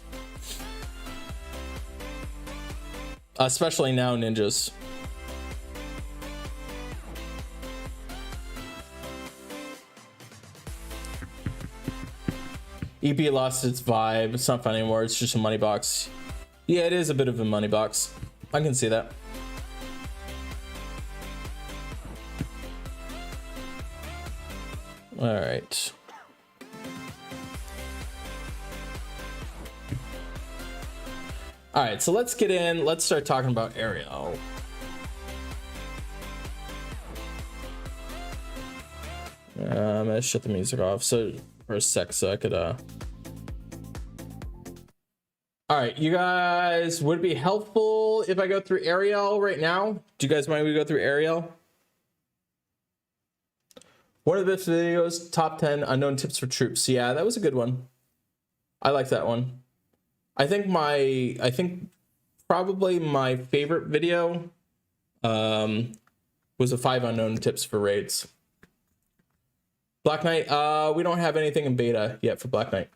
Especially now, ninjas. EP lost its vibe. It's not fun anymore. It's just a money box. Yeah, it is a bit of a money box. I can see that. All right. All right, so let's get in. Let's start talking about Ariel. I'm gonna shut the music off so for a sec so I could All right, you guys, would it be helpful if I go through Ariel right now? Do you guys mind we go through Ariel? One of the best videos, top 10 unknown tips for troops. Yeah, that was a good one. I like that one. I think probably my favorite video was a 5 unknown tips for raids. Black Knight, we don't have anything in beta yet for Black Knight.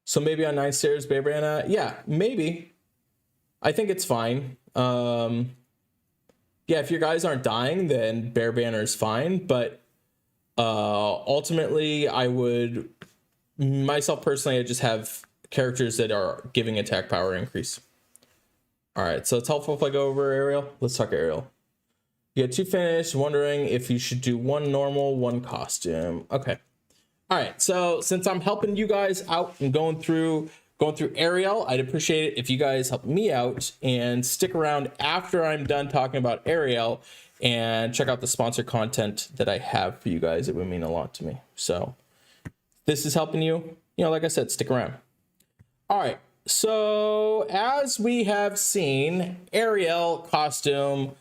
So maybe on 9 stairs, Bear Banner. Yeah, maybe. I think it's fine. Yeah, if your guys aren't dying, then Bear Banner is fine. But ultimately, I would, myself personally, I just have characters that are giving attack power increase. All right, so it's helpful if I go over Ariel. Let's talk Ariel. You got 2 finished, wondering if you should do 1 normal, 1 costume. Okay. All right, so since I'm helping you guys out and going through going through Ariel. I'd appreciate it if you guys help me out and stick around after I'm done talking about Ariel and check out the sponsor content that I have for you guys. It would mean a lot to me. So if this is helping you, like I said, stick around. All right. So as we have seen, Ariel Costume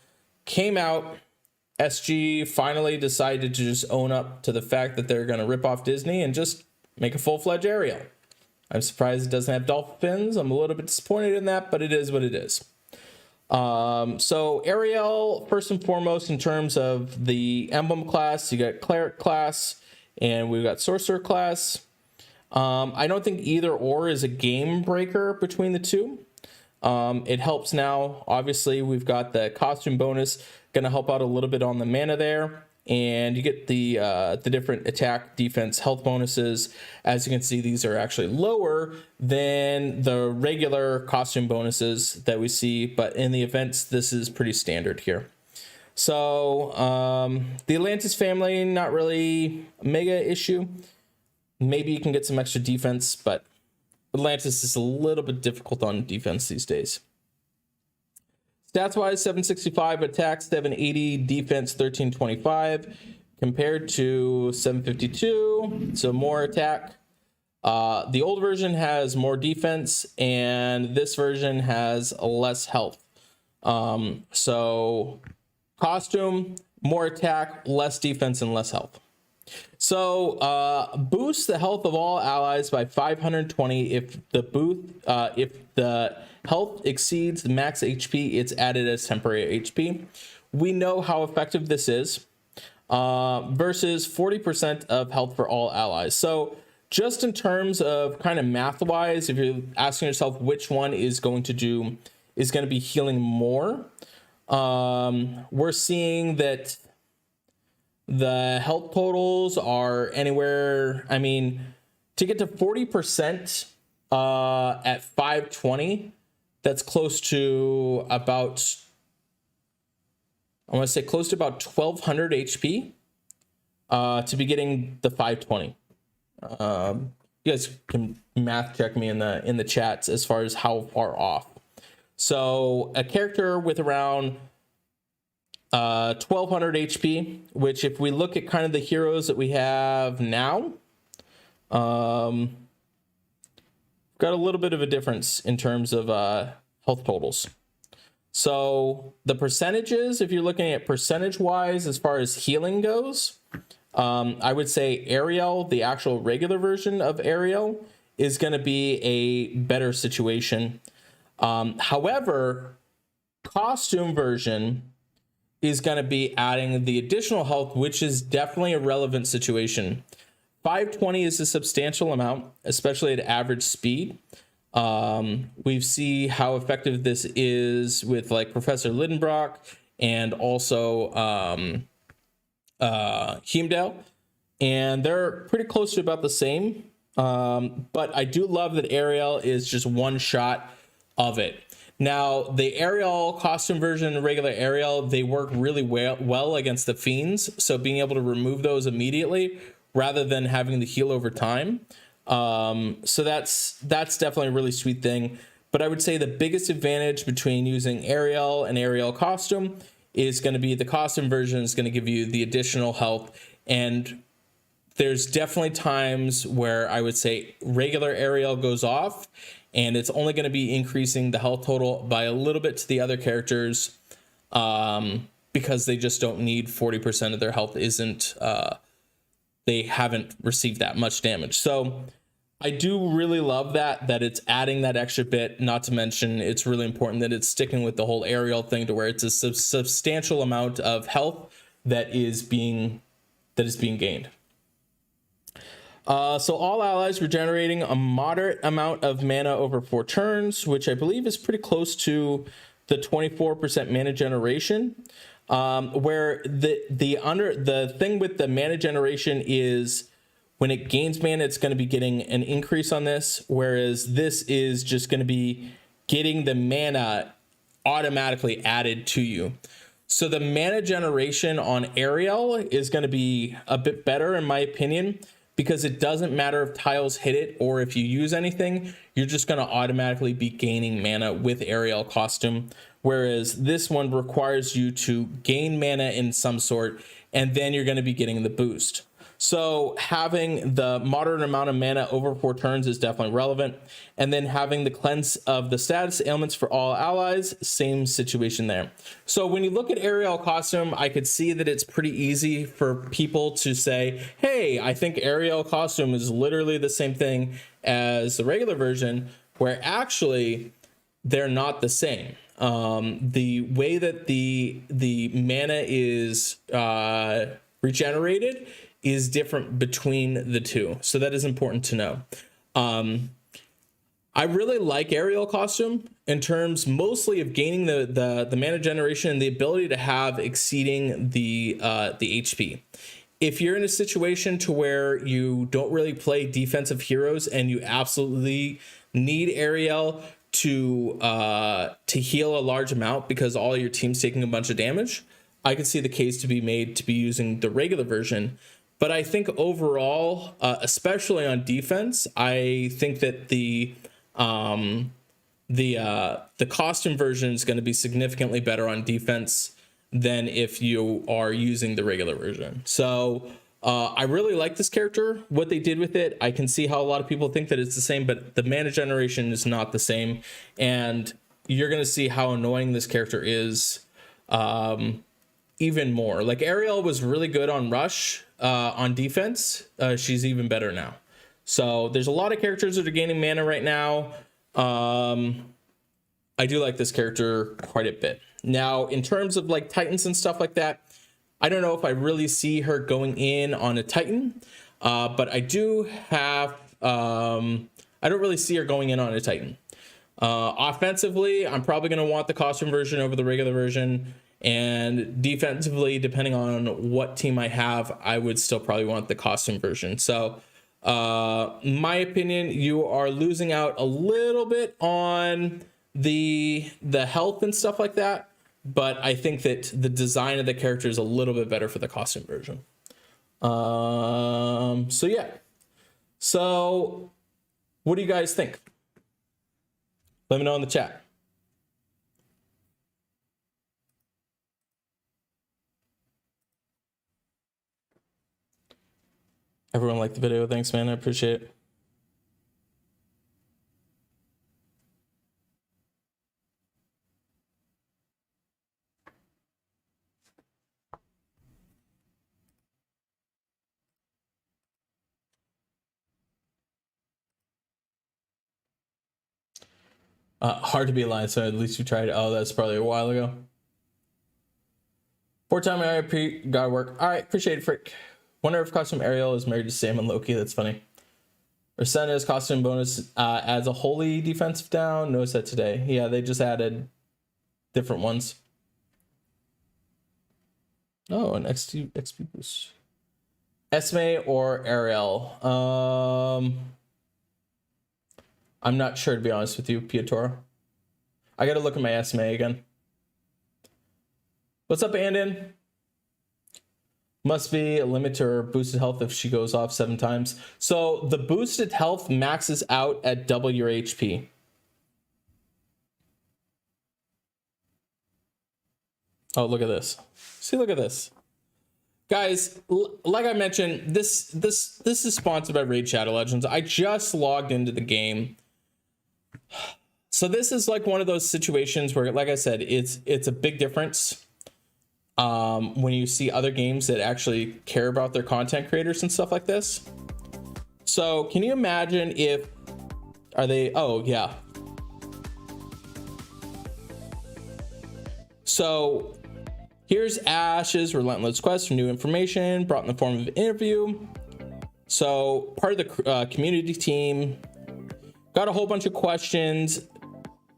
came out. SG finally decided to just own up to the fact that they're going to rip off Disney and just make a full-fledged Ariel. I'm surprised it doesn't have dolphin fins. I'm a little bit disappointed in that, but it is what it is. So Ariel, first and foremost, in terms of the emblem class, you got Cleric class and we've got Sorcerer class. I don't think either or is a game breaker between the two. It helps now. Obviously, we've got the costume bonus, going to help out a little bit on the mana there. And you get the different attack, defense, health bonuses. As you can see, these are actually lower than the regular costume bonuses that we see. But in the events, this is pretty standard here. So the Atlantis family, not really a mega issue. Maybe you can get some extra defense, but Atlantis is a little bit difficult on defense these days. Stats wise, 765 attack, 780 defense, 1325 compared to 752. So more attack. The old version has more defense and this version has less health. So costume, more attack, less defense, and less health. So boost the health of all allies by 520. If the health exceeds the max HP, it's added as temporary HP. We know how effective this is versus 40% of health for all allies. So just in terms of kind of math wise, if you're asking yourself which one is going to be healing more, we're seeing that the health totals are anywhere, to get to 40% at 520, that's close to about, I want to say close to about 1200 HP to be getting the 520. You guys can math check me in the chats as far as how far off. So a character with around 1200 HP, which if we look at kind of the heroes that we have now, got a little bit of a difference in terms of health totals. So the percentages, if you're looking at percentage wise as far as healing goes, I would say Ariel, the actual regular version of Ariel, is going to be a better situation. However, costume version is going to be adding the additional health, which is definitely a relevant situation. 520 is a substantial amount, especially at average speed. We see how effective this is with like Professor Lidenbrock and also Heimdall, and they're pretty close to about the same. But I do love that Ariel is just one shot of it. Now, the Ariel costume version and the regular Ariel, they work really well against the fiends. So being able to remove those immediately rather than having to heal over time. So that's definitely a really sweet thing. But I would say the biggest advantage between using Ariel and Ariel costume is going to be the costume version is going to give you the additional health. And there's definitely times where I would say regular Ariel goes off and it's only going to be increasing the health total by a little bit to the other characters because they just don't need 40% of their health they haven't received that much damage. So I do really love that it's adding that extra bit, not to mention it's really important that it's sticking with the whole Ariel thing to where it's a substantial amount of health that is being gained. So all allies regenerating a moderate amount of mana over 4 turns, which I believe is pretty close to the 24% mana generation. Where the thing with the mana generation is when it gains mana, it's going to be getting an increase on this, whereas this is just going to be getting the mana automatically added to you. So the mana generation on Ariel is going to be a bit better in my opinion, because it doesn't matter if tiles hit it or if you use anything, you're just going to automatically be gaining mana with Ariel Costume. Whereas this one requires you to gain mana in some sort, and then you're going to be getting the boost. So having the moderate amount of mana over 4 turns is definitely relevant. And then having the cleanse of the status ailments for all allies, same situation there. So when you look at Ariel Costume, I could see that it's pretty easy for people to say, hey, I think Ariel Costume is literally the same thing as the regular version, where actually they're not the same. The way that the mana is regenerated is different between the two. So that is important to know. I really like Ariel Costume in terms mostly of gaining the mana generation and the ability to have exceeding the HP. If you're in a situation to where you don't really play defensive heroes and you absolutely need Ariel to heal a large amount because all your team's taking a bunch of damage, I could see the case to be made to be using the regular version. But I think overall, especially on defense, I think that the costume version is going to be significantly better on defense than if you are using the regular version. So I really like this character, what they did with it. I can see how a lot of people think that it's the same, but the mana generation is not the same. And you're going to see how annoying this character is even more. Like Ariel was really good on rush, on defense. She's even better now. So there's a lot of characters that are gaining mana right now. I do like this character quite a bit. Now, in terms of like Titans and stuff like that, I don't know if I really see her going in on a Titan, but I do have, I don't really see her going in on a Titan. Offensively, I'm probably going to want the costume version over the regular version. And defensively, depending on what team I have, I would still probably want the costume version. So, my opinion, you are losing out a little bit on the health and stuff like that. But I think that the design of the character is a little bit better for the costume version. So yeah. So what do you guys think? Let me know in the chat. Everyone liked the video. Thanks, man. I appreciate it. Hard to be alive, so at least you tried. Oh, that's probably a while ago. 4-time RIP, gotta work. All right, appreciate it, Frick. Wonder if Costume Ariel is married to Sam and Loki. That's funny. Ursena's costume bonus adds a holy defensive down. Noticed that today. Yeah, they just added different ones. Oh, an XP boost. Esme or Ariel? I'm not sure, to be honest with you, Pietro. I gotta look at my Esme again. What's up, Andon? Must be a limit to her boosted health if she goes off 7 times. So the boosted health maxes out at double your HP. Oh, look at this. See, look at this. Guys, like I mentioned, this is sponsored by Raid Shadow Legends. I just logged into the game. So this is like one of those situations where, like I said, it's a big difference when you see other games that actually care about their content creators and stuff like this. So can you imagine if, are they, oh yeah. So here's Ash's relentless quest for new information brought in the form of an interview. So part of the community team got a whole bunch of questions.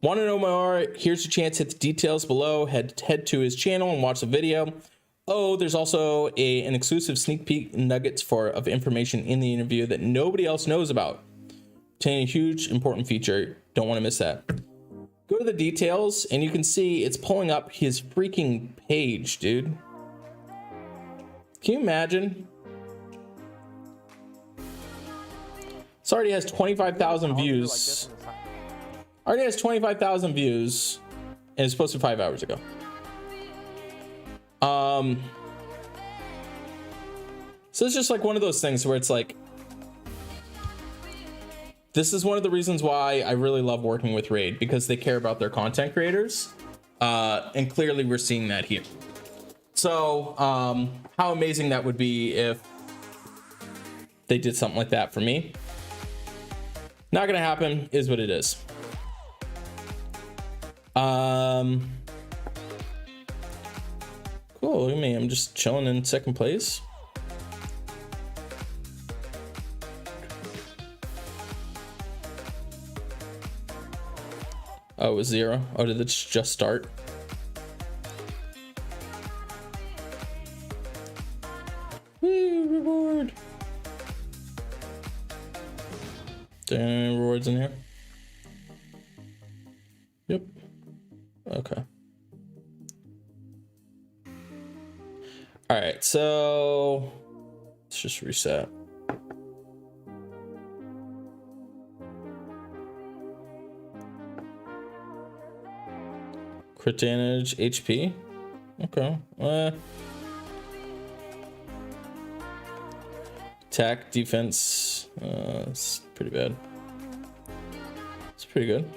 Want to know more? Here's your chance. Hit the details below. Head to his channel and watch the video. Oh, there's also an exclusive sneak peek nuggets of information in the interview that nobody else knows about. Containing a huge important feature. Don't want to miss that. Go to the details and you can see it's pulling up his freaking page, dude. Can you imagine? This already has 25,000 views. Already has 25,000 views, and it's posted 5 hours ago. So it's just like one of those things where it's like, this is one of the reasons why I really love working with Raid, because they care about their content creators. And clearly we're seeing that here. So how amazing that would be if they did something like that for me. Not gonna happen, is what it is. Cool, look at me, I'm just chilling in second place. Oh, it was 0. Oh, did it just start? Woo, reward. There are any rewards in here? Yep. Okay. All right, so let's just reset. Crit damage, HP. Okay. Attack, defense. It's pretty bad. It's pretty good.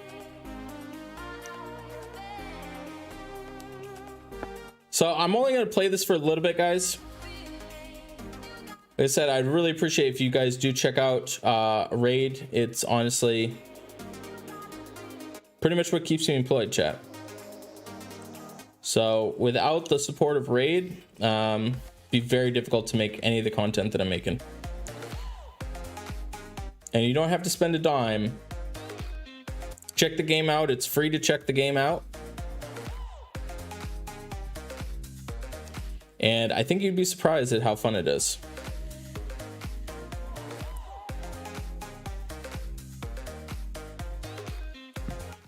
So I'm only gonna play this for a little bit, guys. Like I said, I'd really appreciate if you guys do check out Raid. It's honestly pretty much what keeps me employed, chat. So without the support of Raid, be very difficult to make any of the content that I'm making. And you don't have to spend a dime. Check the game out. It's free to check the game out. And I think you'd be surprised at how fun it is.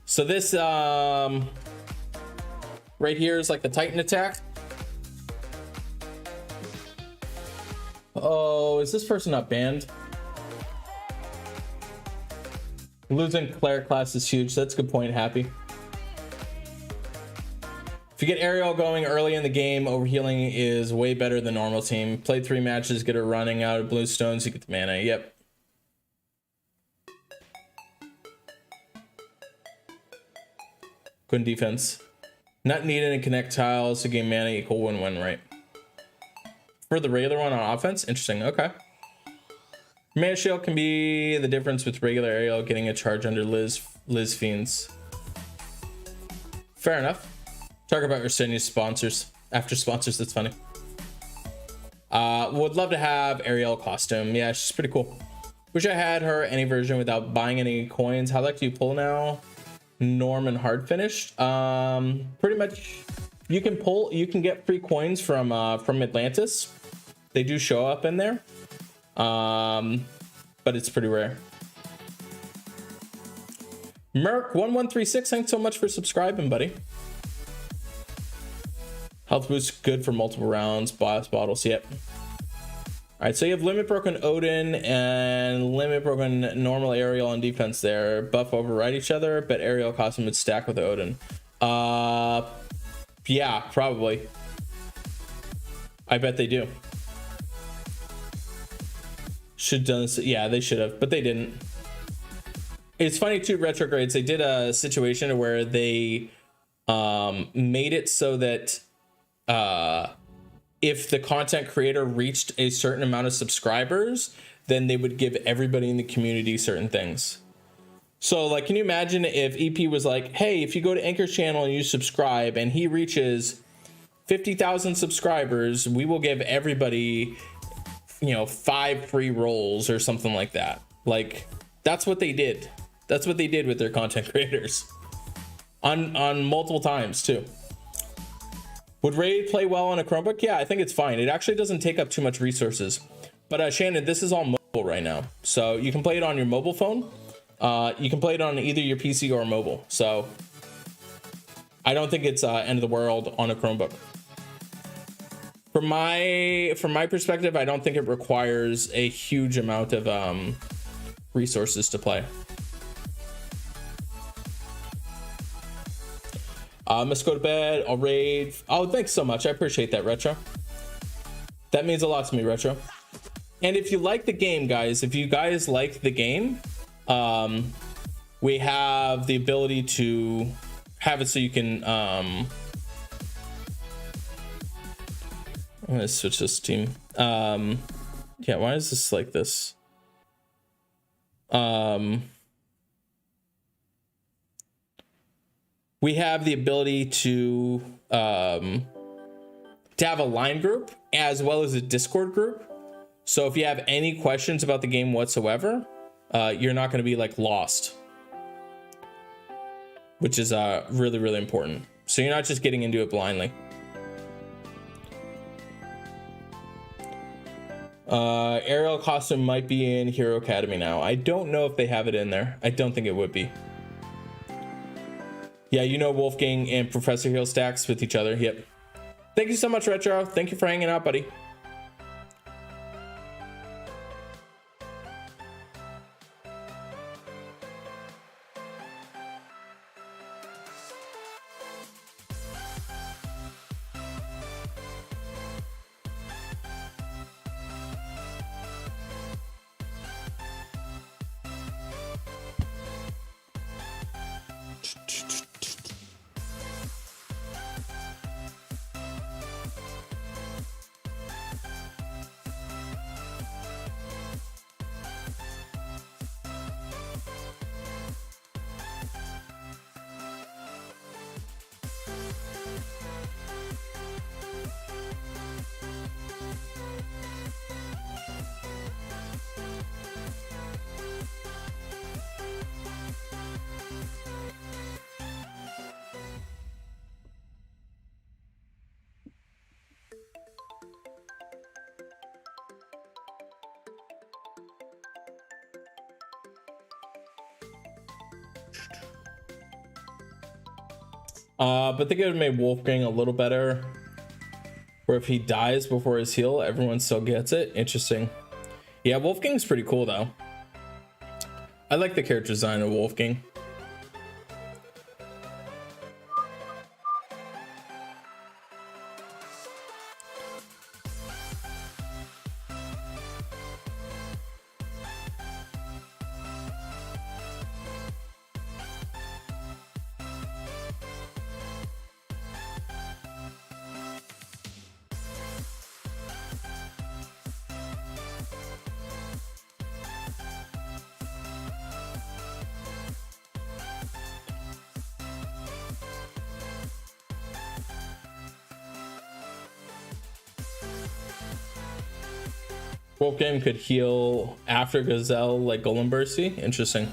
So this right here is like the Titan attack. Oh, is this person not banned? Losing Claire class is huge. That's a good point, Happy. If you get Ariel going early in the game, overhealing is way better than normal team. Play 3 matches, get her running out of blue stones, you get the mana. Yep. Good defense. Not needed in connect tiles to gain mana equal win-win, right? For the regular one on offense? Interesting, okay. Mana shield can be the difference with regular Ariel getting a charge under Liz Fiends. Fair enough. Talk about your Senior sponsors. After sponsors, that's funny. Would love to have Ariel Costume. Yeah, she's pretty cool. Wish I had her any version without buying any coins. How luck do you pull now? Norm and hard finished. Pretty much you can pull, you can get free coins from Atlantis. They do show up in there. But it's pretty rare. Merc1136, thanks so much for subscribing, buddy. Health boost good for multiple rounds. Boss bottles, yep. All right, so you have limit broken Odin and limit broken normal Ariel on defense there. Buff override each other, but Ariel Costume would stack with Odin. Yeah, probably. I bet they do. Should done this. Yeah, they should have, but they didn't. It's funny too, retrogrades. They did a situation where they made it so that if the content creator reached a certain amount of subscribers, then they would give everybody in the community certain things. So like, can you imagine if EP was like, hey, if you go to Anchor's channel and you subscribe and he reaches 50,000 subscribers, we will give everybody, you know, 5 free rolls or something like that. Like, that's what they did. That's what they did with their content creators on multiple times too. Would Raid play well on a Chromebook? Yeah, I think it's fine. It actually doesn't take up too much resources. But Shannon, this is all mobile right now. So you can play it on your mobile phone. You can play it on either your PC or mobile. So I don't think it's end of the world on a Chromebook. From my perspective, I don't think it requires a huge amount of resources to play. Must go to bed. I'll raid. Oh, thanks so much. I appreciate that, Retro. That means a lot to me, Retro. And if you like the game, guys, if you guys like the game, we have the ability to have it so you can I'm gonna switch this team. Yeah, why is this like this? We have the ability to have a line group as well as a Discord group. So if you have any questions about the game whatsoever, you're not going to be like lost, which is really, really important. So you're not just getting into it blindly. Ariel Costume might be in Hero Academy now. I don't know if they have it in there. I don't think it would be. Yeah, you know Wolfgang and Professor Heel stacks with each other. Yep. Thank you so much, Retro. Thank you for hanging out, buddy. But they could have made Wolfgang a little better, where if he dies before his heal, everyone still gets it. Interesting. Yeah, Wolfgang's pretty cool though. I like the character design of Wolfgang. Wolfgang could heal after Gazelle like Golem Bursty. Interesting.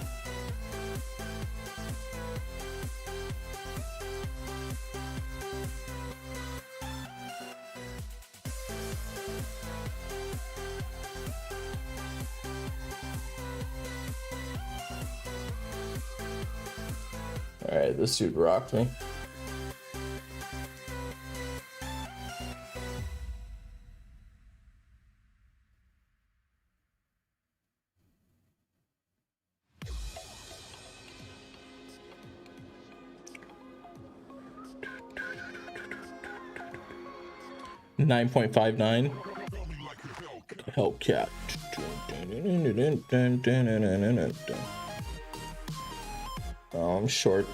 All right, this dude rocked me. $9.59 Hellcat. Oh, I'm short.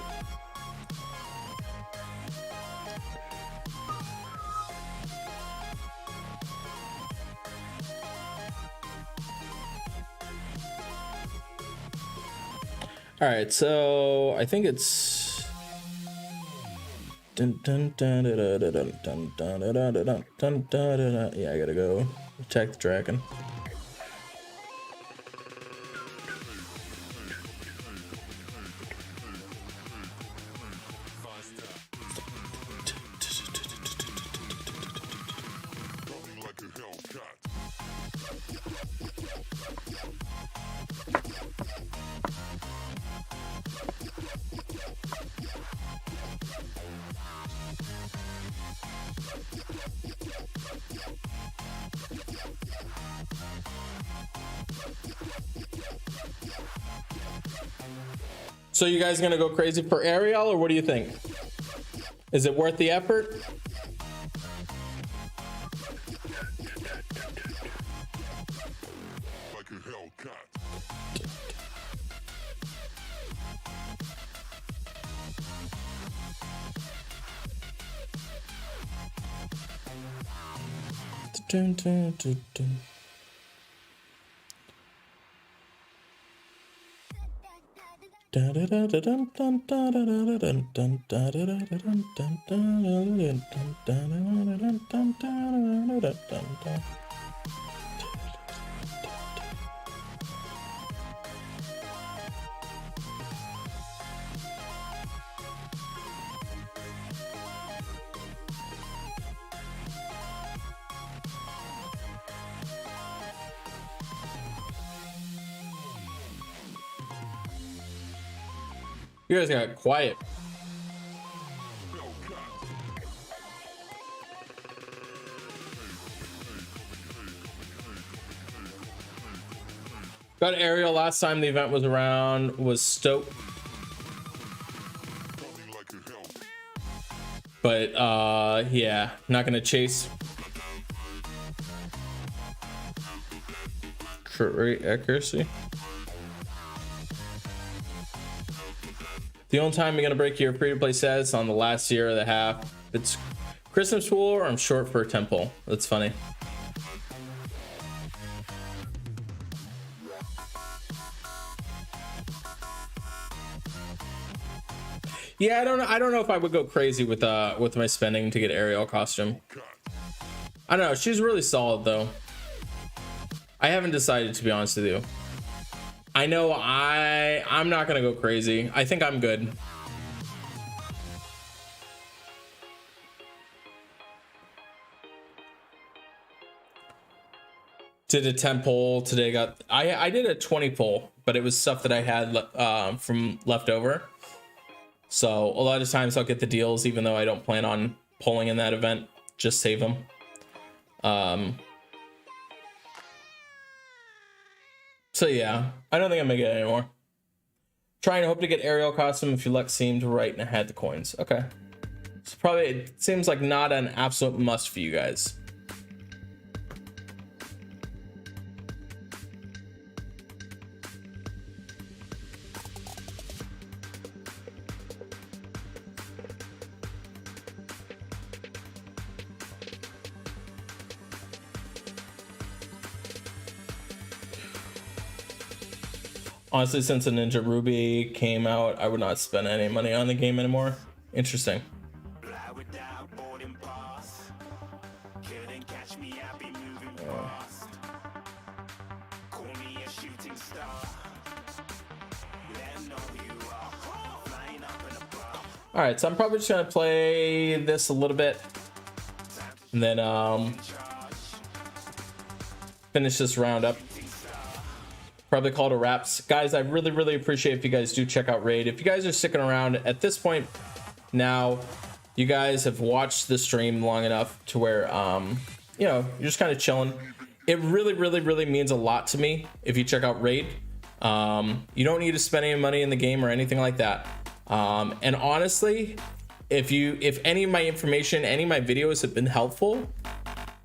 All right, so I think it's yeah, I gotta go attack the dragon. So you guys gonna go crazy for Ariel, or what do you think? Is it worth the effort? Like a Hellcat. Dun, dun, dun, dun. You guys got quiet. Got Ariel last time the event was around, was stoked. But yeah, not gonna chase. Great accuracy. The only time you're gonna break your free-to-play status on the last year of the half. It's Christmas pool, or I'm short for a temple. That's funny. Yeah, I don't know if I would go crazy with my spending to get Ariel costume. I don't know. She's really solid though. I haven't decided, to be honest with you. I know I'm not gonna go crazy. I think I'm good. Did a 10 poll today. I did a 20 poll, but it was stuff that I had from leftover. So a lot of times I'll get the deals even though I don't plan on polling in that event. Just save them. So yeah, I don't think I'm gonna get it anymore. Trying to hope to get Ariel costume if your luck seemed right and I had the coins. Okay. So probably it seems like not an absolute must for you guys. Honestly, since the Ninja Ruby came out, I would not spend any money on the game anymore. Interesting. All right, so I'm probably just gonna play this a little bit and then finish this round up. Probably call it a wraps. Guys, I really appreciate if you guys do check out Raid. If you guys are sticking around at this point now, you guys have watched the stream long enough to where you know, you're just kind of chilling. It really means a lot to me if you check out Raid. You don't need to spend any money in the game or anything like that. And honestly, if any of my information, any of my videos have been helpful,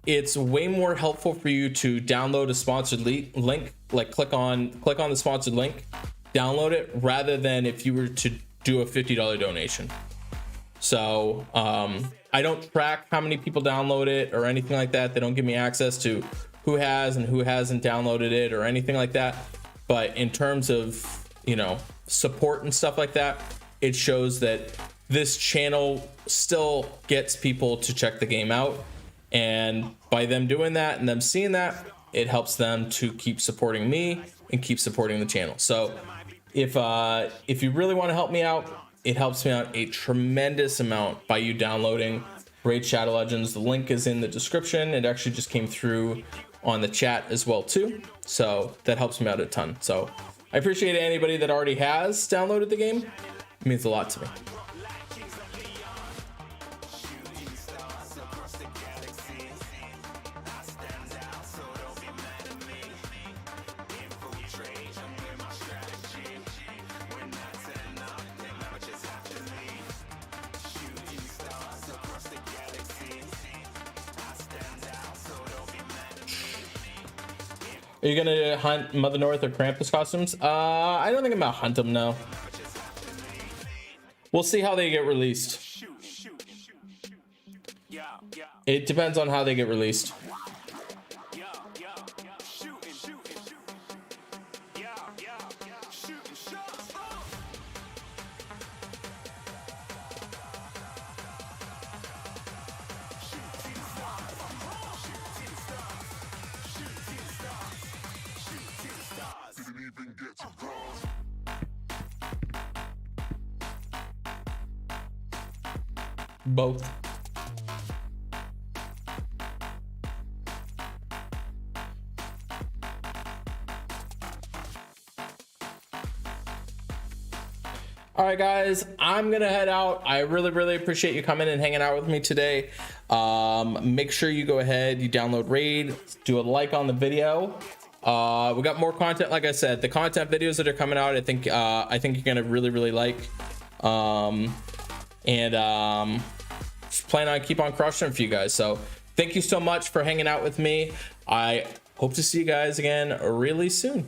it's way more helpful for you to download a sponsored link, like click on the sponsored link, download it, rather than if you were to do a $50 donation. So I don't track how many people download it or anything like that. They don't give me access to who has and who hasn't downloaded it or anything like that. But in terms of, you know, support and stuff like that, it shows that this channel still gets people to check the game out. And by them doing that and them seeing that, it helps them to keep supporting me and keep supporting the channel. So if you really want to help me out, it helps me out a tremendous amount by you downloading Raid Shadow Legends. The link is in the description. It actually just came through on the chat as well too. So that helps me out a ton. So I appreciate anybody that already has downloaded the game. It means a lot to me. Are you gonna hunt Mother North or Krampus costumes? I don't think I'm gonna hunt them, no. We'll see how they get released. It depends on how they get released. Both. All right, guys, I'm gonna head out. I really appreciate you coming and hanging out with me today. Make sure you go ahead, you download Raid, do a like on the video. We got more content. Like I said, the content videos that are coming out, I think you're gonna really like. Just plan on keep on crushing for you guys. So thank you so much for hanging out with me. I hope to see you guys again really soon.